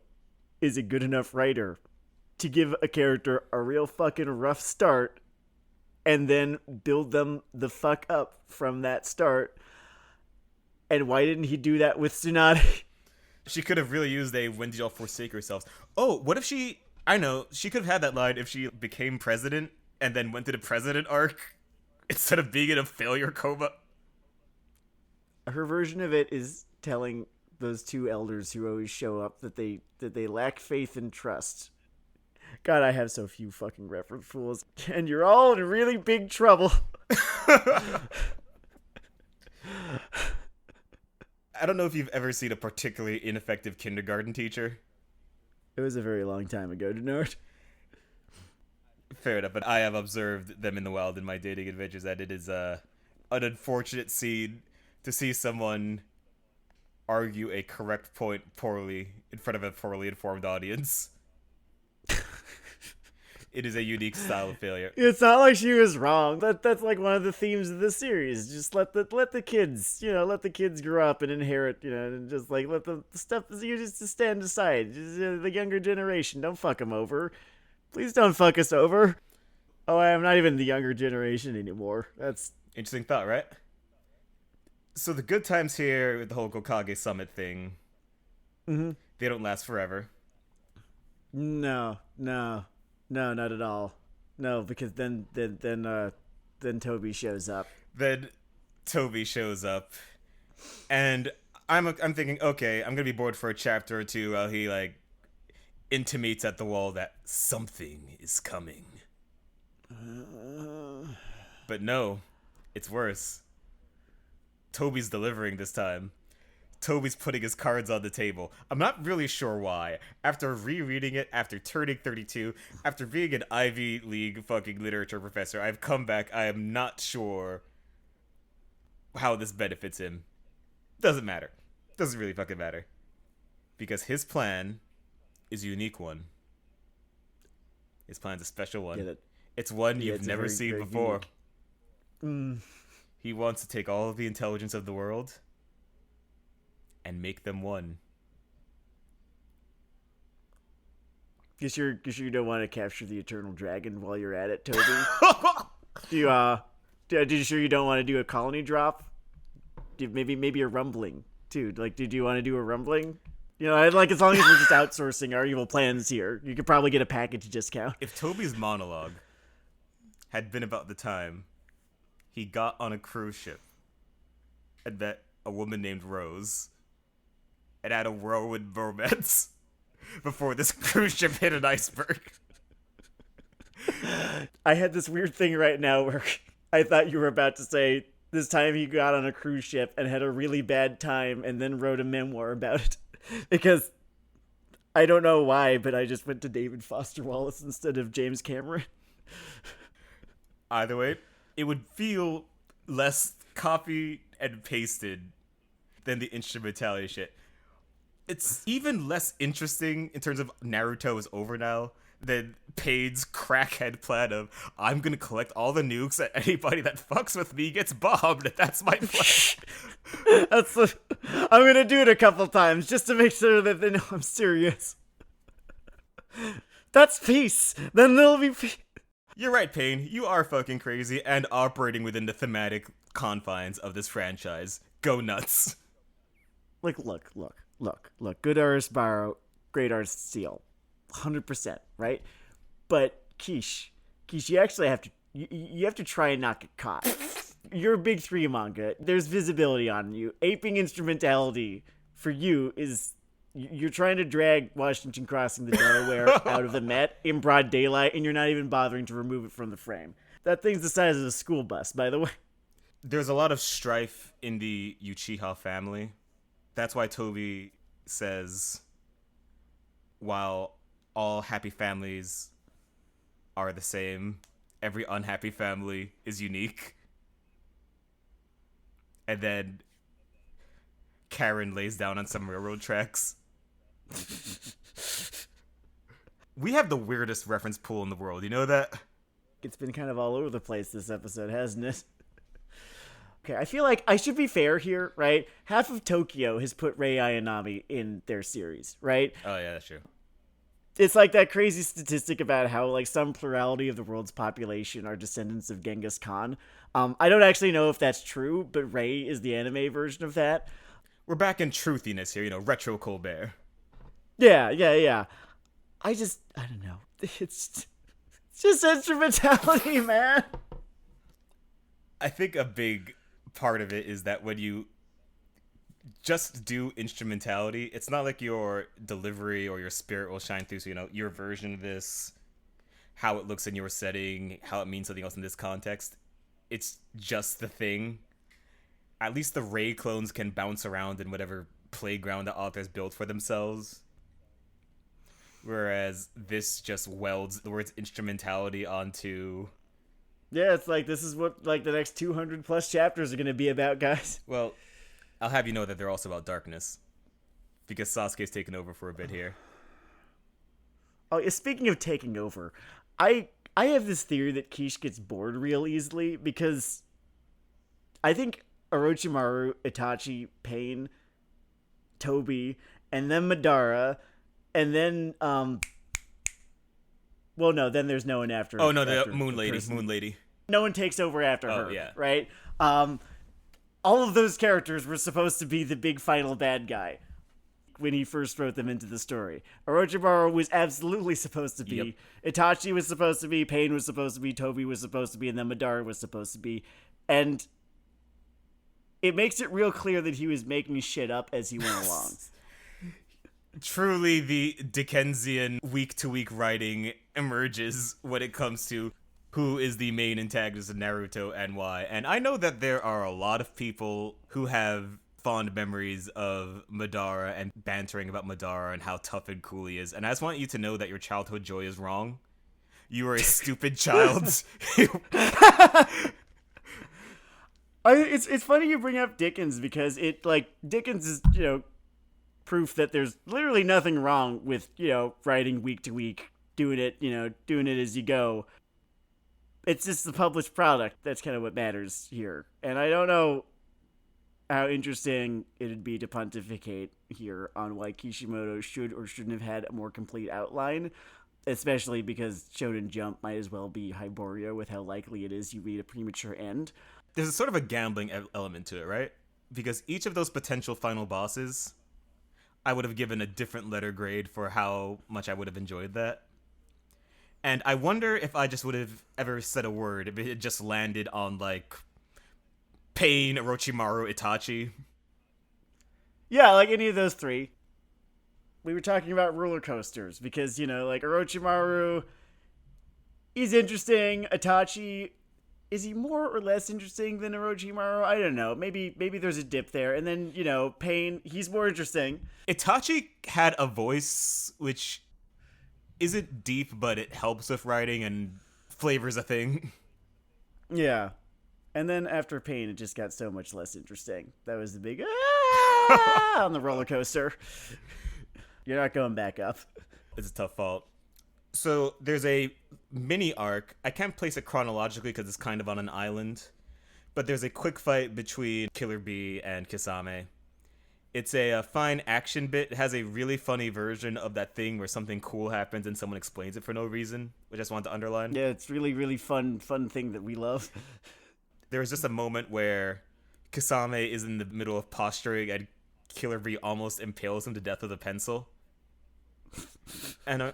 is a good enough writer to give a character a real fucking rough start and then build them the fuck up from that start. And why didn't he do that with Tsunade? She could have really used a when did y'all forsake yourselves. Oh, what if she could have had that line if she became president and then went to the president arc instead of being in a failure coma. Her version of it is telling those two elders who always show up that they lack faith and trust. God, I have so few fucking reference pools, and you're all in really big trouble. I don't know if you've ever seen a particularly ineffective kindergarten teacher. It was a very long time ago, Dennard. Fair enough, but I have observed them in the wild in my dating adventures that it is an unfortunate scene to see someone argue a correct point poorly in front of a poorly informed audience. It is a unique style of failure. It's not like she was wrong. That's like one of the themes of the series. Just let the kids, let the kids grow up and inherit, and just like let the stuff you just stand aside. Just, the younger generation, don't fuck them over. Please don't fuck us over. Oh, I'm not even the younger generation anymore. That's interesting thought, right? So the good times here with the whole Gokage Summit thing, they don't last forever. No, not at all. No, because then Toby shows up. Then Toby shows up, and I'm thinking, okay, I'm gonna be bored for a chapter or two while he like intimates at the wall that something is coming. But no, it's worse. Toby's delivering this time. Toby's putting his cards on the table. I'm not really sure why. After rereading it, after turning 32, after being an Ivy League fucking literature professor, I've come back. I am not sure how this benefits him. Doesn't matter. Doesn't really fucking matter. Because his plan is a unique one. His plan's a special one. It's one you've never seen before. He wants to take all of the intelligence of the world and make them one. Guess you don't want to capture the eternal dragon while you're at it, Toby. You sure you don't want to do a colony drop? Maybe a rumbling too. Like, did you want to do a rumbling? Like as long as we're just outsourcing our evil plans here, you could probably get a package discount. If Toby's monologue had been about the time he got on a cruise ship and met a woman named Rose and had a whirlwind romance before this cruise ship hit an iceberg. I had this weird thing right now where I thought you were about to say this time he got on a cruise ship and had a really bad time and then wrote a memoir about it. Because I don't know why, but I just went to David Foster Wallace instead of James Cameron. Either way, it would feel less copy and pasted than the instrumentality shit. It's even less interesting in terms of Naruto is over now than Pain's crackhead plan of, I'm gonna collect all the nukes and anybody that fucks with me gets bombed. That's my plan. I'm gonna do it a couple times just to make sure that they know I'm serious. That's peace. Then there'll be peace. You're right, Pain. You are fucking crazy and operating within the thematic confines of this franchise. Go nuts. Like, look. Good artists borrow, great artists steal. 100%, right? But Quiche, you actually have to you have to try and not get caught. You're a big 3 manga. There's visibility on you. Aping instrumentality for you is you're trying to drag Washington Crossing the Delaware out of the Met in broad daylight, and you're not even bothering to remove it from the frame. That thing's the size of a school bus, by the way. There's a lot of strife in the Uchiha family. That's why Toby says, while all happy families are the same, every unhappy family is unique. And then Karen lays down on some railroad tracks. We have the weirdest reference pool in the world, you know that? It's been kind of all over the place this episode, hasn't it? Okay, I feel like I should be fair here, right? Half of Tokyo has put Rei Ayanami in their series, right? Oh yeah, that's true. It's like that crazy statistic about how like some plurality of the world's population are descendants of Genghis Khan. I don't actually know if that's true, but Rei is the anime version of that. We're back in truthiness here, retro Colbert. Yeah. I don't know. It's just instrumentality, man. I think a big part of it is that when you just do instrumentality. It's not like your delivery or your spirit will shine through. So, your version of this, how it looks in your setting, how it means something else in this context. It's just the thing. At least the Ray clones can bounce around in whatever playground the authors built for themselves. Whereas this just welds the words instrumentality onto... Yeah, it's like, this is what, like, the next 200 plus chapters are going to be about, guys. Well, I'll have you know that they're also about darkness. Because Sasuke's taken over for a bit here. Oh, speaking of taking over, I have this theory that Kish gets bored real easily, because I think Orochimaru, Itachi, Pain, Toby, and then Madara, and then, well, no, then there's no one after. Oh, no, after the Moon Lady. person. Moon Lady. No one takes over after her, yeah. right? All of those characters were supposed to be the big final bad guy when he first wrote them into the story. Orochimaru was absolutely supposed to be. Yep. Itachi was supposed to be. Pain was supposed to be. Toby was supposed to be. And then Madara was supposed to be. And it makes it real clear that he was making shit up as he went along. Truly, the Dickensian week-to-week writing emerges when it comes to who is the main antagonist of Naruto and why. And I know that there are a lot of people who have fond memories of Madara and bantering about Madara and how tough and cool he is. And I just want you to know that your childhood joy is wrong. You are a stupid child. It's funny you bring up Dickens, because Dickens is, proof that there's literally nothing wrong with, writing week to week, doing it as you go. It's just the published product. That's kind of what matters here. And I don't know how interesting it'd be to pontificate here on why Kishimoto should or shouldn't have had a more complete outline, especially because Shonen Jump might as well be Hyboria with how likely it is you read a premature end. There's a sort of a gambling element to it, right? Because each of those potential final bosses, I would have given a different letter grade for how much I would have enjoyed that. And I wonder if I just would have ever said a word if it had just landed on, like, Pain, Orochimaru, Itachi. Yeah, like any of those three. We were talking about roller coasters because, Orochimaru, he's interesting. Itachi, is he more or less interesting than Orochimaru? I don't know. Maybe there's a dip there. And then, Pain, he's more interesting. Itachi had a voice which isn't deep, but it helps with writing and flavors a thing. Yeah. And then after Pain, it just got so much less interesting. That was the big on the roller coaster. You're not going back up. It's a tough fault. So there's a mini arc. I can't place it chronologically because it's kind of on an island. But there's a quick fight between Killer Bee and Kisame. It's a fine action bit. It has a really funny version of that thing where something cool happens and someone explains it for no reason, which I just want to underline. Yeah, it's really, really fun thing that we love. There's just a moment where Kisame is in the middle of posturing and Killer Bee almost impales him to death with a pencil. And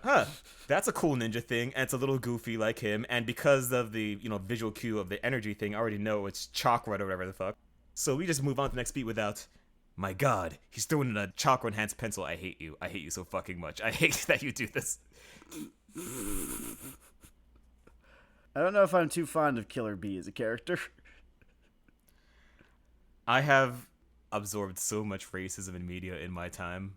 that's a cool ninja thing, and it's a little goofy like him, and because of the visual cue of the energy thing, I already know it's chakra or whatever the fuck. So we just move on to the next beat without, my god, he's throwing in a chakra enhanced pencil. I hate you so fucking much. I hate that you do this. I don't know if I'm too fond of Killer Bee as a character. I have absorbed so much racism in media in my time.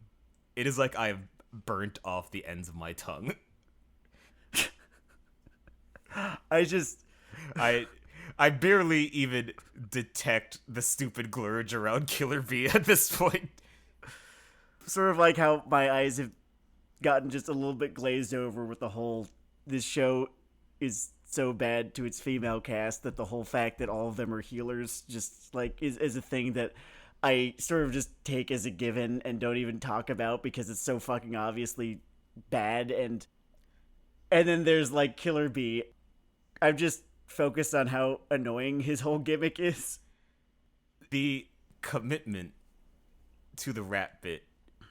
It is like I have burnt off the ends of my tongue. I barely even detect the stupid glurge around Killer Bee at this point. Sort of like how my eyes have gotten just a little bit glazed over with the whole, this show is so bad to its female cast that the whole fact that all of them are healers just is a thing that I sort of just take as a given and don't even talk about because it's so fucking obviously bad. And then there's Killer Bee. I'm just focused on how annoying his whole gimmick is. The commitment to the rap bit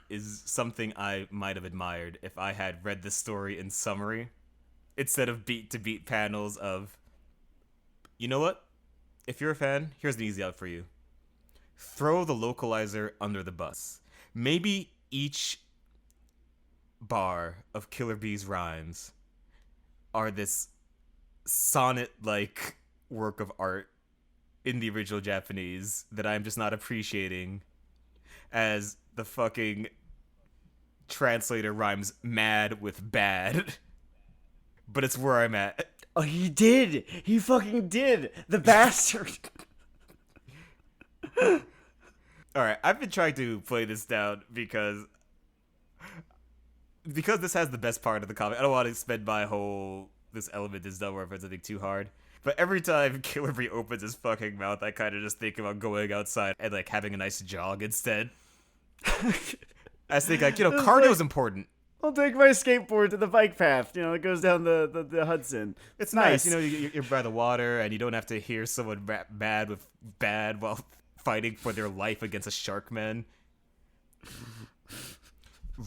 is something I might have admired if I had read the story in summary instead of beat-to-beat panels of, you know what? If you're a fan, here's an easy out for you. throw the localizer under the bus. Maybe each bar of Killer Bee's rhymes are this sonnet-like work of art in the original Japanese that I'm just not appreciating, as the fucking translator rhymes mad with bad. But it's where I'm at. Oh, he did! He fucking did! The bastard! Alright, I've been trying to play this down because this has the best part of the comic. I don't want to spend my whole this element is done where if it's anything too hard. But every time Killer Bee opens his fucking mouth, I kind of just think about going outside and like having a nice jog instead. I think like, cardio is important. I'll take my skateboard to the bike path. It goes down the Hudson. It's nice. You're by the water and you don't have to hear someone rap bad with bad while fighting for their life against a shark man.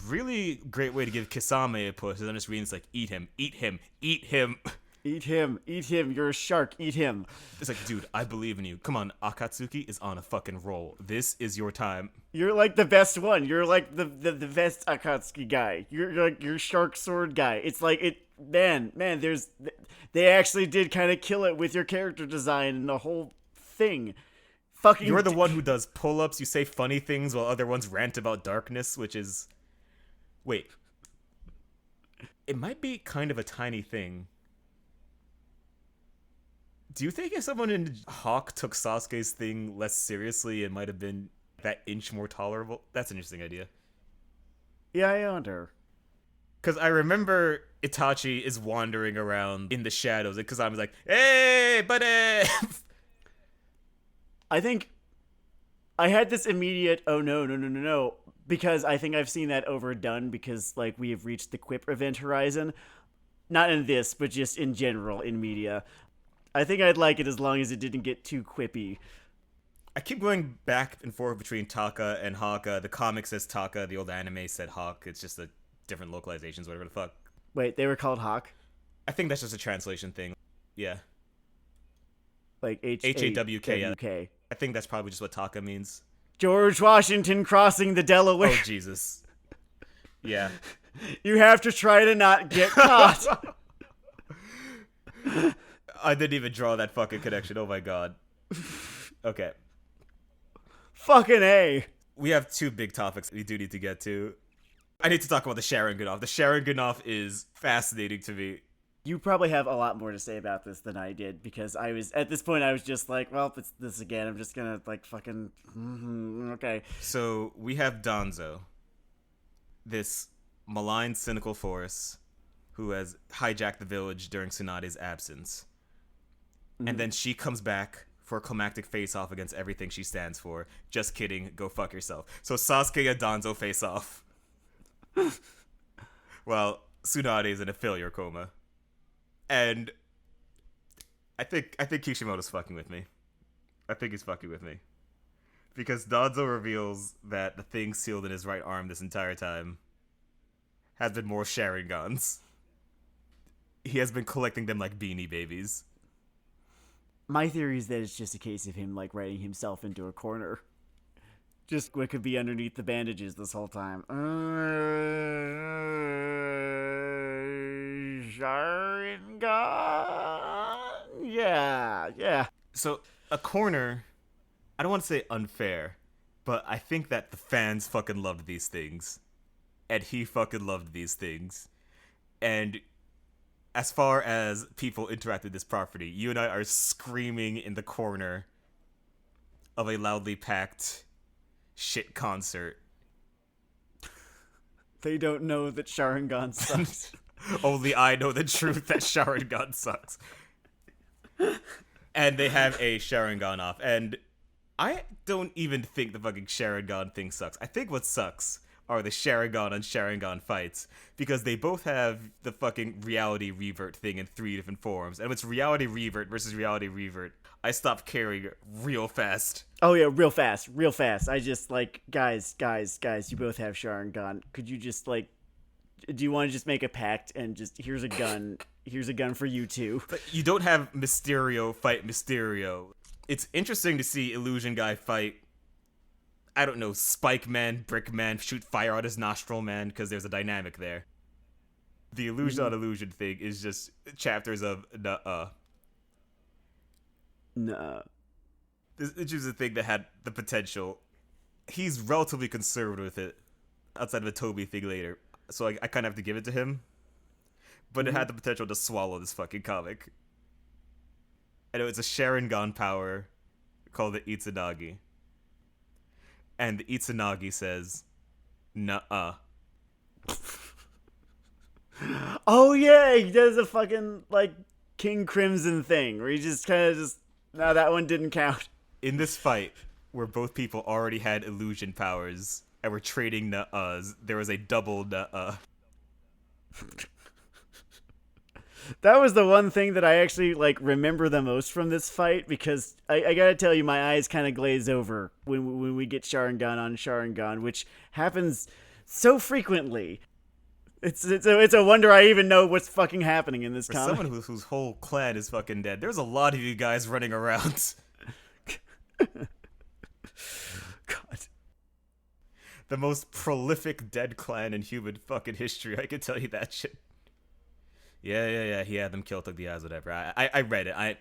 Really great way to give Kisame a push. And then just reading it's like, eat him, eat him, eat him. Eat him, eat him, you're a shark, eat him. It's like, dude, I believe in you. Come on, Akatsuki is on a fucking roll. This is your time. You're like the best one. You're like the best Akatsuki guy. You're like your shark sword guy. It's like they actually did kind of kill it with your character design and the whole thing. Fucking You're the one who does pull-ups, you say funny things while other ones rant about darkness, which is... Wait. It might be kind of a tiny thing. Do you think if someone in Hawk took Sasuke's thing less seriously, it might have been that inch more tolerable? That's an interesting idea. Yeah, I wonder. Because I remember Itachi is wandering around in the shadows, because I was like, hey, buddy! I think I had this immediate, oh no, because I think I've seen that overdone because, like, we have reached the quip event horizon. Not in this, but just in general in media. I think I'd like it as long as it didn't get too quippy. I keep going back and forth between Taka and Haka. The comic says Taka, the old anime said Hawk. It's just a different localizations, whatever the fuck. Wait, they were called Hawk? I think that's just a translation thing. Yeah. Like H-A-W-K. Yeah. I think that's probably just what Taka means. George Washington crossing the Delaware. Oh, Jesus. Yeah. You have to try to not get caught. I didn't even draw that fucking connection. Oh my god. Okay. Fucking A. We have two big topics we do need to get to. I need to talk about the Sharingan-off. The Sharingan-off is fascinating to me. You probably have a lot more to say about this than I did, because at this point I was just like, well, it's this again. I'm just gonna like fucking, okay. So we have Danzo, this malign, cynical force who has hijacked the village during Tsunade's absence. Mm-hmm. And then she comes back for a climactic face-off against everything she stands for. Just kidding, go fuck yourself. So Sasuke and Danzo face off. Well, Tsunade is in a failure coma. And I think Kishimoto's fucking with me. I think he's fucking with me. Because Danzo reveals that the thing sealed in his right arm this entire time has been more Sharingans. He has been collecting them like Beanie Babies. My theory is that it's just a case of him, like, writing himself into a corner. Just what could be underneath the bandages this whole time. Sharingan? Yeah. So, a corner, I don't want to say unfair, but I think that the fans fucking loved these things. And he fucking loved these things. And as far as people interact with this property, you and I are screaming in the corner of a loudly packed shit concert. They don't know that Sharingan sucks. Only I know the truth that Sharingan sucks. And they have a Sharingan off. And I don't even think the fucking Sharingan thing sucks. I think what sucks are the Sharingan on Sharingan fights, because they both have the fucking reality revert thing in 3 different forms. And if it's reality revert versus reality revert, I stop caring real fast. Oh yeah, real fast. I just, like, guys, you both have Sharingan. Could you just, like, do you want to just make a pact and just, here's a gun for you two? But you don't have Mysterio fight Mysterio. It's interesting to see Illusion Guy fight I don't know, Spike Man, Brick Man, shoot fire out his nostril man, because there's a dynamic there. The illusion on illusion thing is just chapters of nuh-uh. Nuh-uh. This is a thing that had the potential. He's relatively conservative with it, outside of the Toby thing later. So I kind of have to give it to him. But it had the potential to swallow this fucking comic. And it's a Sharingan power called the Itsunagi. And the Itsunagi says, nuh-uh. Oh yeah, he does a fucking like King Crimson thing where he just kind of just no, that one didn't count. In this fight, where both people already had illusion powers and were trading nuh-uhs, there was a double nuh-uh. That was the one thing that I actually like remember the most from this fight, because I gotta tell you, my eyes kind of glaze over when we get Sharingan on Sharingan, which happens so frequently. It's a wonder I even know what's fucking happening in this For comic. someone whose whole clan is fucking dead, there's a lot of you guys running around. God. The most prolific dead clan in human fucking history, I can tell you that shit. Yeah, he had them kill, took the eyes, whatever. I read it.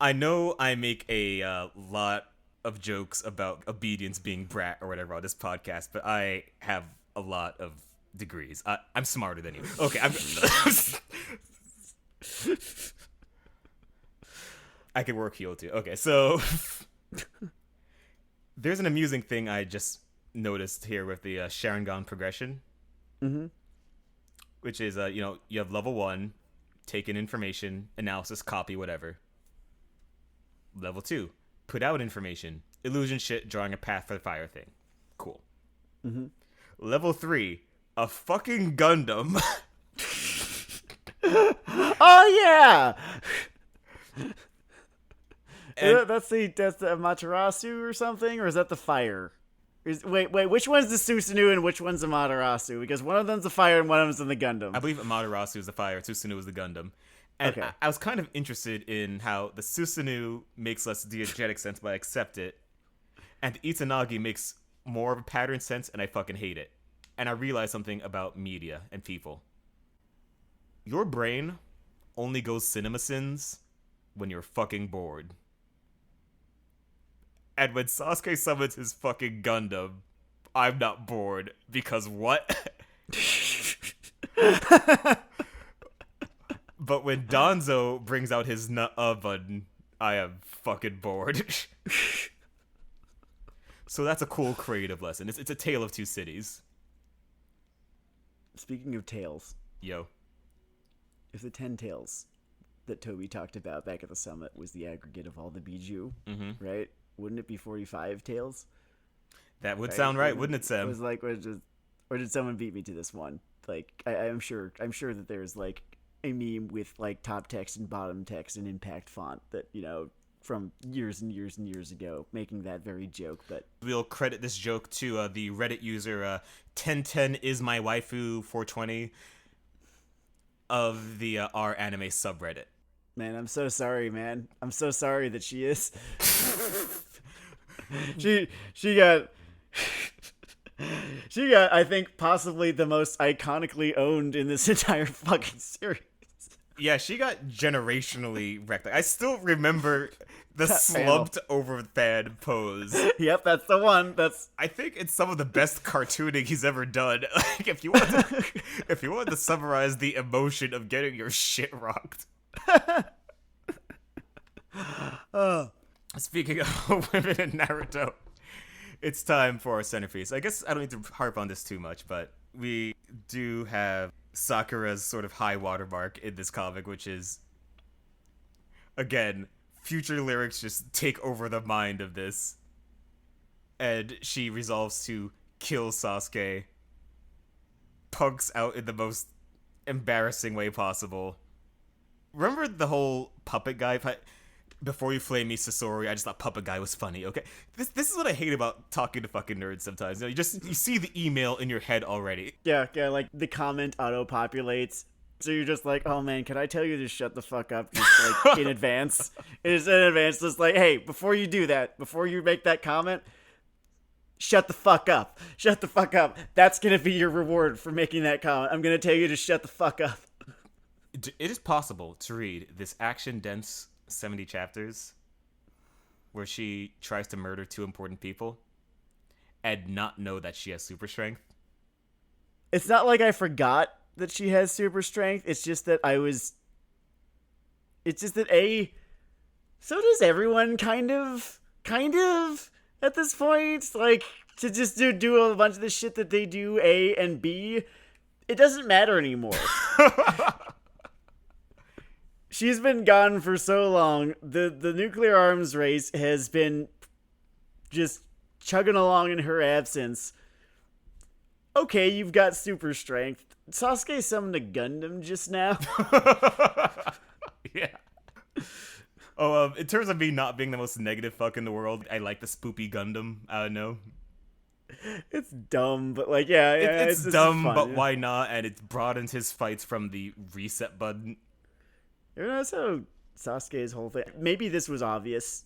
I know I make a lot of jokes about obedience being brat or whatever on this podcast, but I have a lot of degrees. I'm smarter than you. Okay, I can work heal too. Okay, so there's an amusing thing I just noticed here with the Sharingan progression. Mm-hmm. Which is, you have level 1, take in information, analysis, copy, whatever. Level 2, put out information, illusion shit, drawing a path for the fire thing. Cool. Mm-hmm. Level 3, a fucking Gundam. Oh yeah. And That's the Amaterasu or something, or is that the fire? Wait, which one's the Susanoo and which one's the Amaterasu? Because one of them's the fire and one of them's in the Gundam. I believe Amaterasu is the fire, Susanoo is the Gundam. And Okay. I was kind of interested in how the Susanoo makes less diegetic sense, but I accept it. And the Itsunagi makes more of a pattern sense, and I fucking hate it. And I realized something about media and people. Your brain only goes CinemaSins when you're fucking bored. And when Sasuke summons his fucking Gundam, I'm not bored, because what? But when Danzo brings out his nuh-uh button, I am fucking bored. So that's a cool creative lesson. It's a tale of two cities. Speaking of tales, Yo. if the 10 tales that Toby talked about back at the summit was the aggregate of all the Bijou, right? Wouldn't it be 45 tales? That would sound right, wouldn't it, Sam? It was like, or did someone beat me to this one? Like, I'm sure that there's like a meme with like top text and bottom text and impact font that, from years and years and years ago, making that very joke. But we'll credit this joke to the Reddit user 1010 is my waifu 420 of the r anime subreddit. man, I'm so sorry, man. I'm so sorry that she is. she got I think possibly the most iconically owned in this entire fucking series. Yeah, she got generationally wrecked. I still remember the slumped over fan pose. Yep, that's the one. I think it's some of the best cartooning he's ever done. Like, if you want to summarize the emotion of getting your shit rocked. Speaking of women in Naruto, it's time for our centerpiece. I guess I don't need to harp on this too much, but we do have Sakura's sort of high watermark in this comic, which is, again, future lyrics just take over the mind of this. And she resolves to kill Sasuke, punks out in the most embarrassing way possible. Remember the whole puppet guy? Before you flame me, Sasori, I just thought puppet guy was funny, okay? This is what I hate about talking to fucking nerds sometimes. You see the email in your head already. Yeah, like the comment auto-populates. So you're just like, oh man, can I tell you to shut the fuck up just like in advance? It's in advance, just like, hey, before you do that, before you make that comment, shut the fuck up. Shut the fuck up. That's gonna be your reward for making that comment. I'm gonna tell you to shut the fuck up. It is possible to read this action-dense 70 chapters where she tries to murder 2 important people and not know that she has super strength. It's not like I forgot that she has super strength. It's just that so does everyone kind of at this point. Like, to just do a bunch of the shit that they do, A and B, it doesn't matter anymore. She's been gone for so long. The nuclear arms race has been just chugging along in her absence. Okay, you've got super strength. Sasuke summoned a Gundam just now. Yeah. Oh, in terms of me not being the most negative fuck in the world, I like the spoopy Gundam. I don't know. It's dumb, but like, yeah, it's dumb, fun, but yeah. why not? And it broadens his fights from the reset button. You know, so Sasuke's whole thing. Maybe this was obvious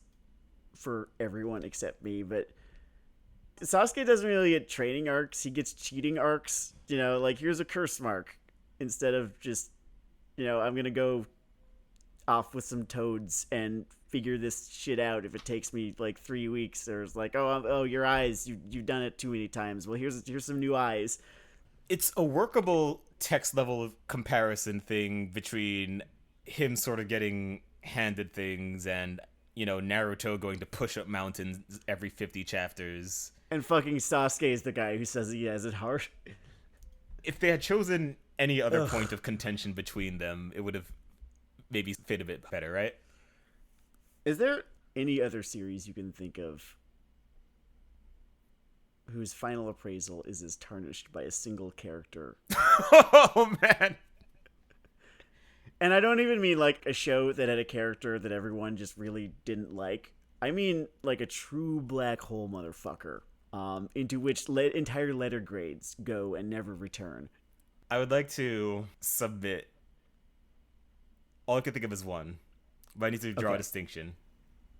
for everyone except me, but Sasuke doesn't really get training arcs. He gets cheating arcs. You know, like, here's a curse mark instead of just, you know, I'm gonna go off with some toads and figure this shit out if it takes me like 3 weeks. Or it's like, oh, your eyes, you've done it too many times. Well, here's some new eyes. It's a workable text level of comparison thing between him sort of getting handed things and, you know, Naruto going to push up mountains every 50 chapters. And fucking Sasuke is the guy who says he has it hard. If they had chosen any other point of contention between them, it would have maybe fit a bit better, right? Is there any other series you can think of whose final appraisal is as tarnished by a single character? Oh, man. And I don't even mean like a show that had a character that everyone just really didn't like. I mean like a true black hole motherfucker, into which entire letter grades go and never return. I would like to submit. All I can think of is one, but I need to draw a distinction.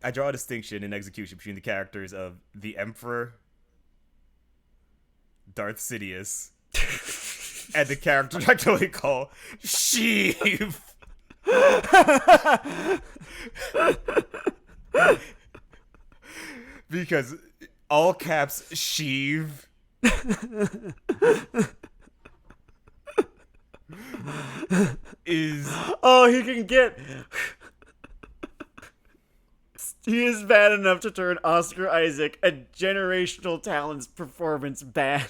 I draw a distinction in execution between the characters of the Emperor, Darth Sidious, and the character I totally call Sheev. Because all caps Sheev is... Oh, he can get... He is bad enough to turn Oscar Isaac, a generational talent's performance, bad.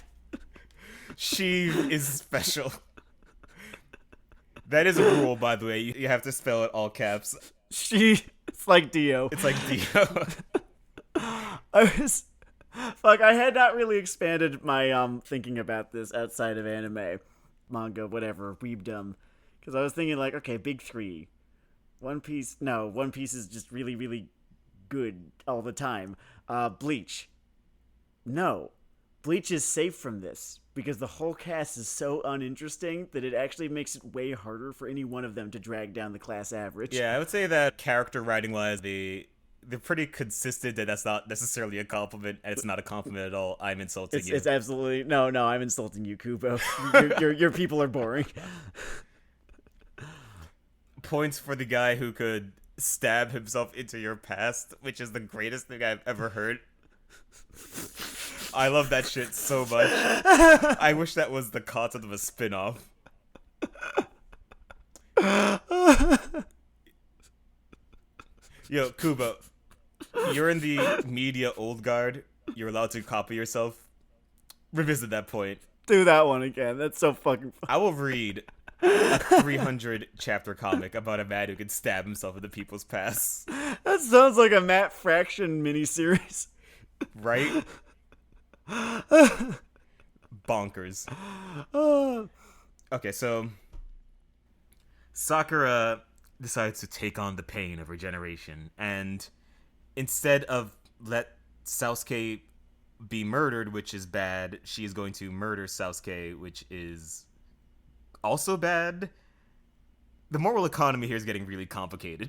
Sheev is special. That is a rule, by the way. You have to spell it all caps. It's like Dio. It's like Dio. I had not really expanded my thinking about this outside of anime, manga, whatever, weebdom. Because I was thinking like, okay, big three. One Piece is just really, really good all the time. Bleach. No. Bleach is safe from this because the whole cast is so uninteresting that it actually makes it way harder for any one of them to drag down the class average. Yeah, I would say that character writing-wise, they're pretty consistent, and that's not necessarily a compliment, and it's not a compliment at all. I'm insulting you. It's absolutely... No, I'm insulting you, Kubo. your people are boring. Points for the guy who could stab himself into your past, which is the greatest thing I've ever heard. I love that shit so much. I wish that was the concept of a spin-off. Yo, Kubo, you're in the media old guard. You're allowed to copy yourself. Revisit that point. Do that one again. That's so fucking fun. I will read a 300 chapter comic about a man who can stab himself into people's pasts. That sounds like a Matt Fraction miniseries. Right? Bonkers. Okay, so Sakura decides to take on the pain of regeneration, and instead of let Sasuke be murdered, which is bad, she is going to murder Sasuke, which is also bad. The moral economy here is getting really complicated.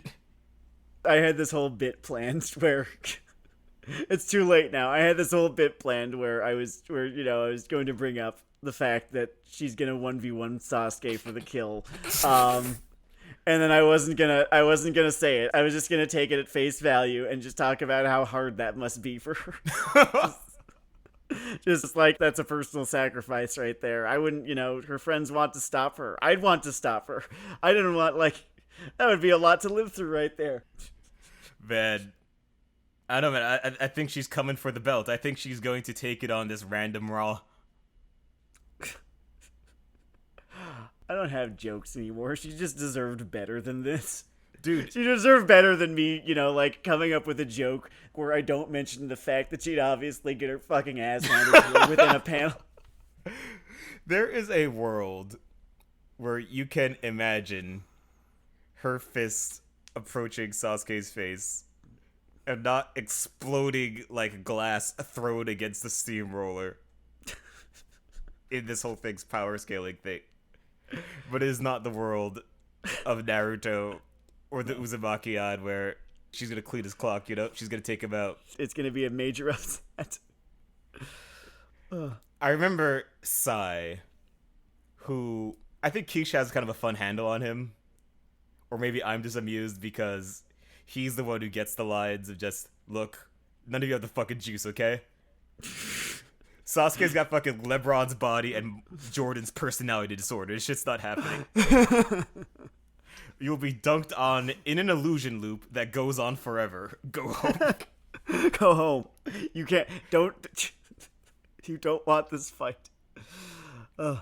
I had this whole bit planned where It's too late now. I had this whole bit planned where I was going to bring up the fact that she's gonna 1v1 Sasuke for the kill. And then I wasn't gonna say it. I was just gonna take it at face value and just talk about how hard that must be for her. Just like that's a personal sacrifice right there. I wouldn't, her friends want to stop her. I'd want to stop her. I didn't want that would be a lot to live through right there. Man, I don't know, man. I think she's coming for the belt. I think she's going to take it on this random Raw. I don't have jokes anymore. She just deserved better than this. Dude. She deserved better than me, coming up with a joke where I don't mention the fact that she'd obviously get her fucking ass handed to her within a panel. There is a world where you can imagine her fist approaching Sasuke's face and not exploding like glass thrown against the steamroller in this whole thing's power scaling thing. But it is not the world of Naruto or the Uzumakiad where she's going to clean his clock, She's going to take him out. It's going to be a major upset. I remember Sai, who I think Keisha has kind of a fun handle on him. Or maybe I'm just amused because he's the one who gets the lines of just, look, none of you have the fucking juice, okay? Sasuke's got fucking LeBron's body and Jordan's personality disorder. This shit's not happening. You'll be dunked on in an illusion loop that goes on forever. Go home. Go home. You can't. You don't want this fight. And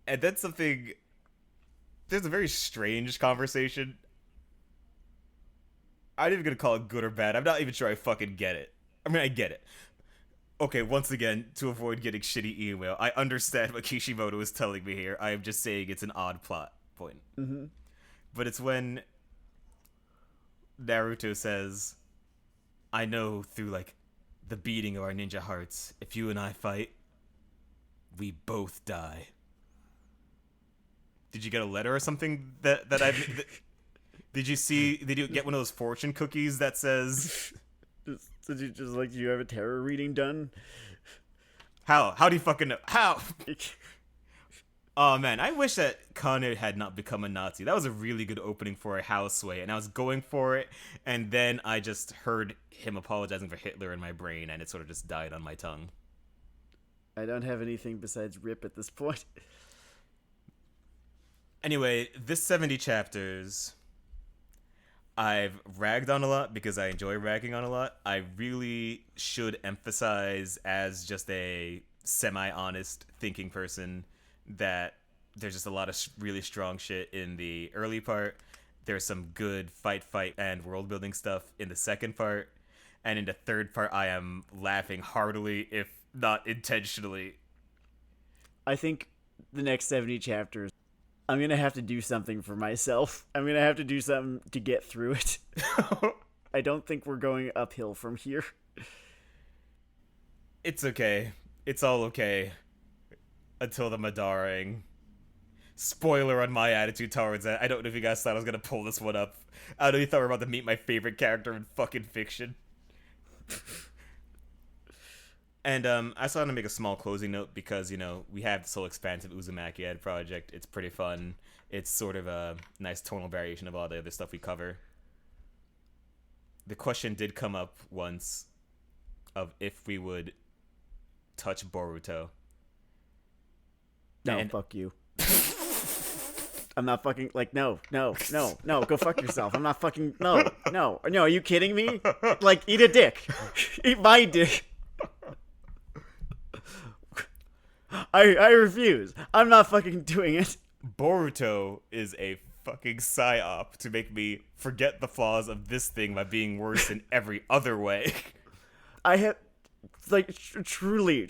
then something. There's a very strange conversation. I'm not even gonna call it good or bad. I'm not even sure I fucking get it. I mean, I get it. Okay, once again, to avoid getting shitty email, I understand what Kishimoto is telling me here. I am just saying it's an odd plot point. Mm-hmm. But it's when Naruto says, I know through, the beating of our ninja hearts, if you and I fight, we both die. Did you get a letter or something that did you get one of those fortune cookies that says... Did you do you have a tarot reading done? How do you fucking know? How? Oh man, I wish that Kane had not become a Nazi. That was a really good opening for a houseway, and I was going for it, and then I just heard him apologizing for Hitler in my brain, and it sort of just died on my tongue. I don't have anything besides rip at this point. Anyway, this 70 chapters, I've ragged on a lot because I enjoy ragging on a lot. I really should emphasize, as just a semi-honest thinking person, that there's just a lot of really strong shit in the early part. There's some good fight, and world-building stuff in the second part. And in the third part, I am laughing heartily, if not intentionally. I think the next 70 chapters, I'm going to have to do something for myself. I'm going to have to do something to get through it. I don't think we're going uphill from here. It's okay. It's all okay. Until the Madaring. Spoiler on my attitude towards that. I don't know if you guys thought I was going to pull this one up. I don't know if you thought we were about to meet my favorite character in fucking fiction. And I just want to make a small closing note because, we have this whole expansive Uzumakiad project. It's pretty fun. It's sort of a nice tonal variation of all the other stuff we cover. The question did come up once of if we would touch Boruto. No, fuck you. I'm not fucking, no, go fuck yourself. I'm not fucking, no, are you kidding me? Eat a dick. Eat my dick. I refuse. I'm not fucking doing it. Boruto is a fucking psyop to make me forget the flaws of this thing by being worse in every other way. I have, truly,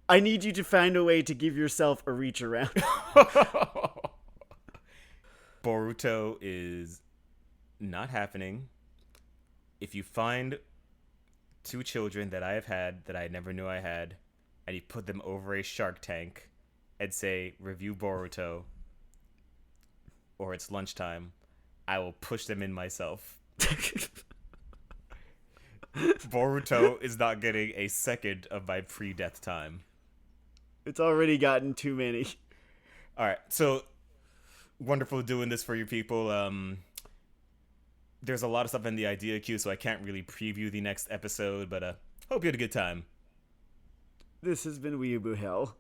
I need you to find a way to give yourself a reach around. Boruto is not happening. If you find 2 children that I have had that I never knew I had, and you put them over a Shark Tank and say, review Boruto, or it's lunchtime, I will push them in myself. Boruto is not getting a second of my pre-death time. It's already gotten too many. All right, so wonderful doing this for you people. There's a lot of stuff in the idea queue, so I can't really preview the next episode, but hope you had a good time. This has been Weeaboo Hell.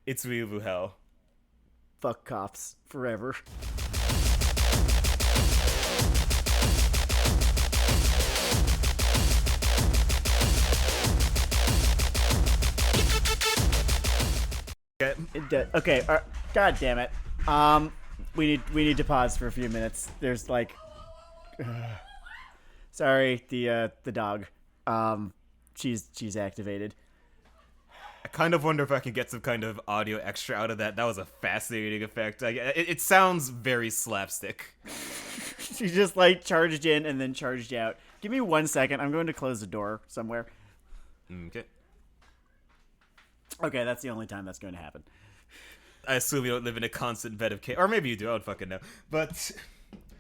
It's Weeaboo Hell. Fuck cops forever. Okay. God damn it. We need to pause for a few minutes. There's like, sorry, the dog. She's activated. I kind of wonder if I can get some kind of audio extra out of that. That was a fascinating effect. It sounds very slapstick. She just like charged in and then charged out. Give me 1 second. I'm going to close the door somewhere. Okay. Okay, that's the only time that's going to happen. I assume you don't live in a constant bed of chaos. Or maybe you do. I don't fucking know. But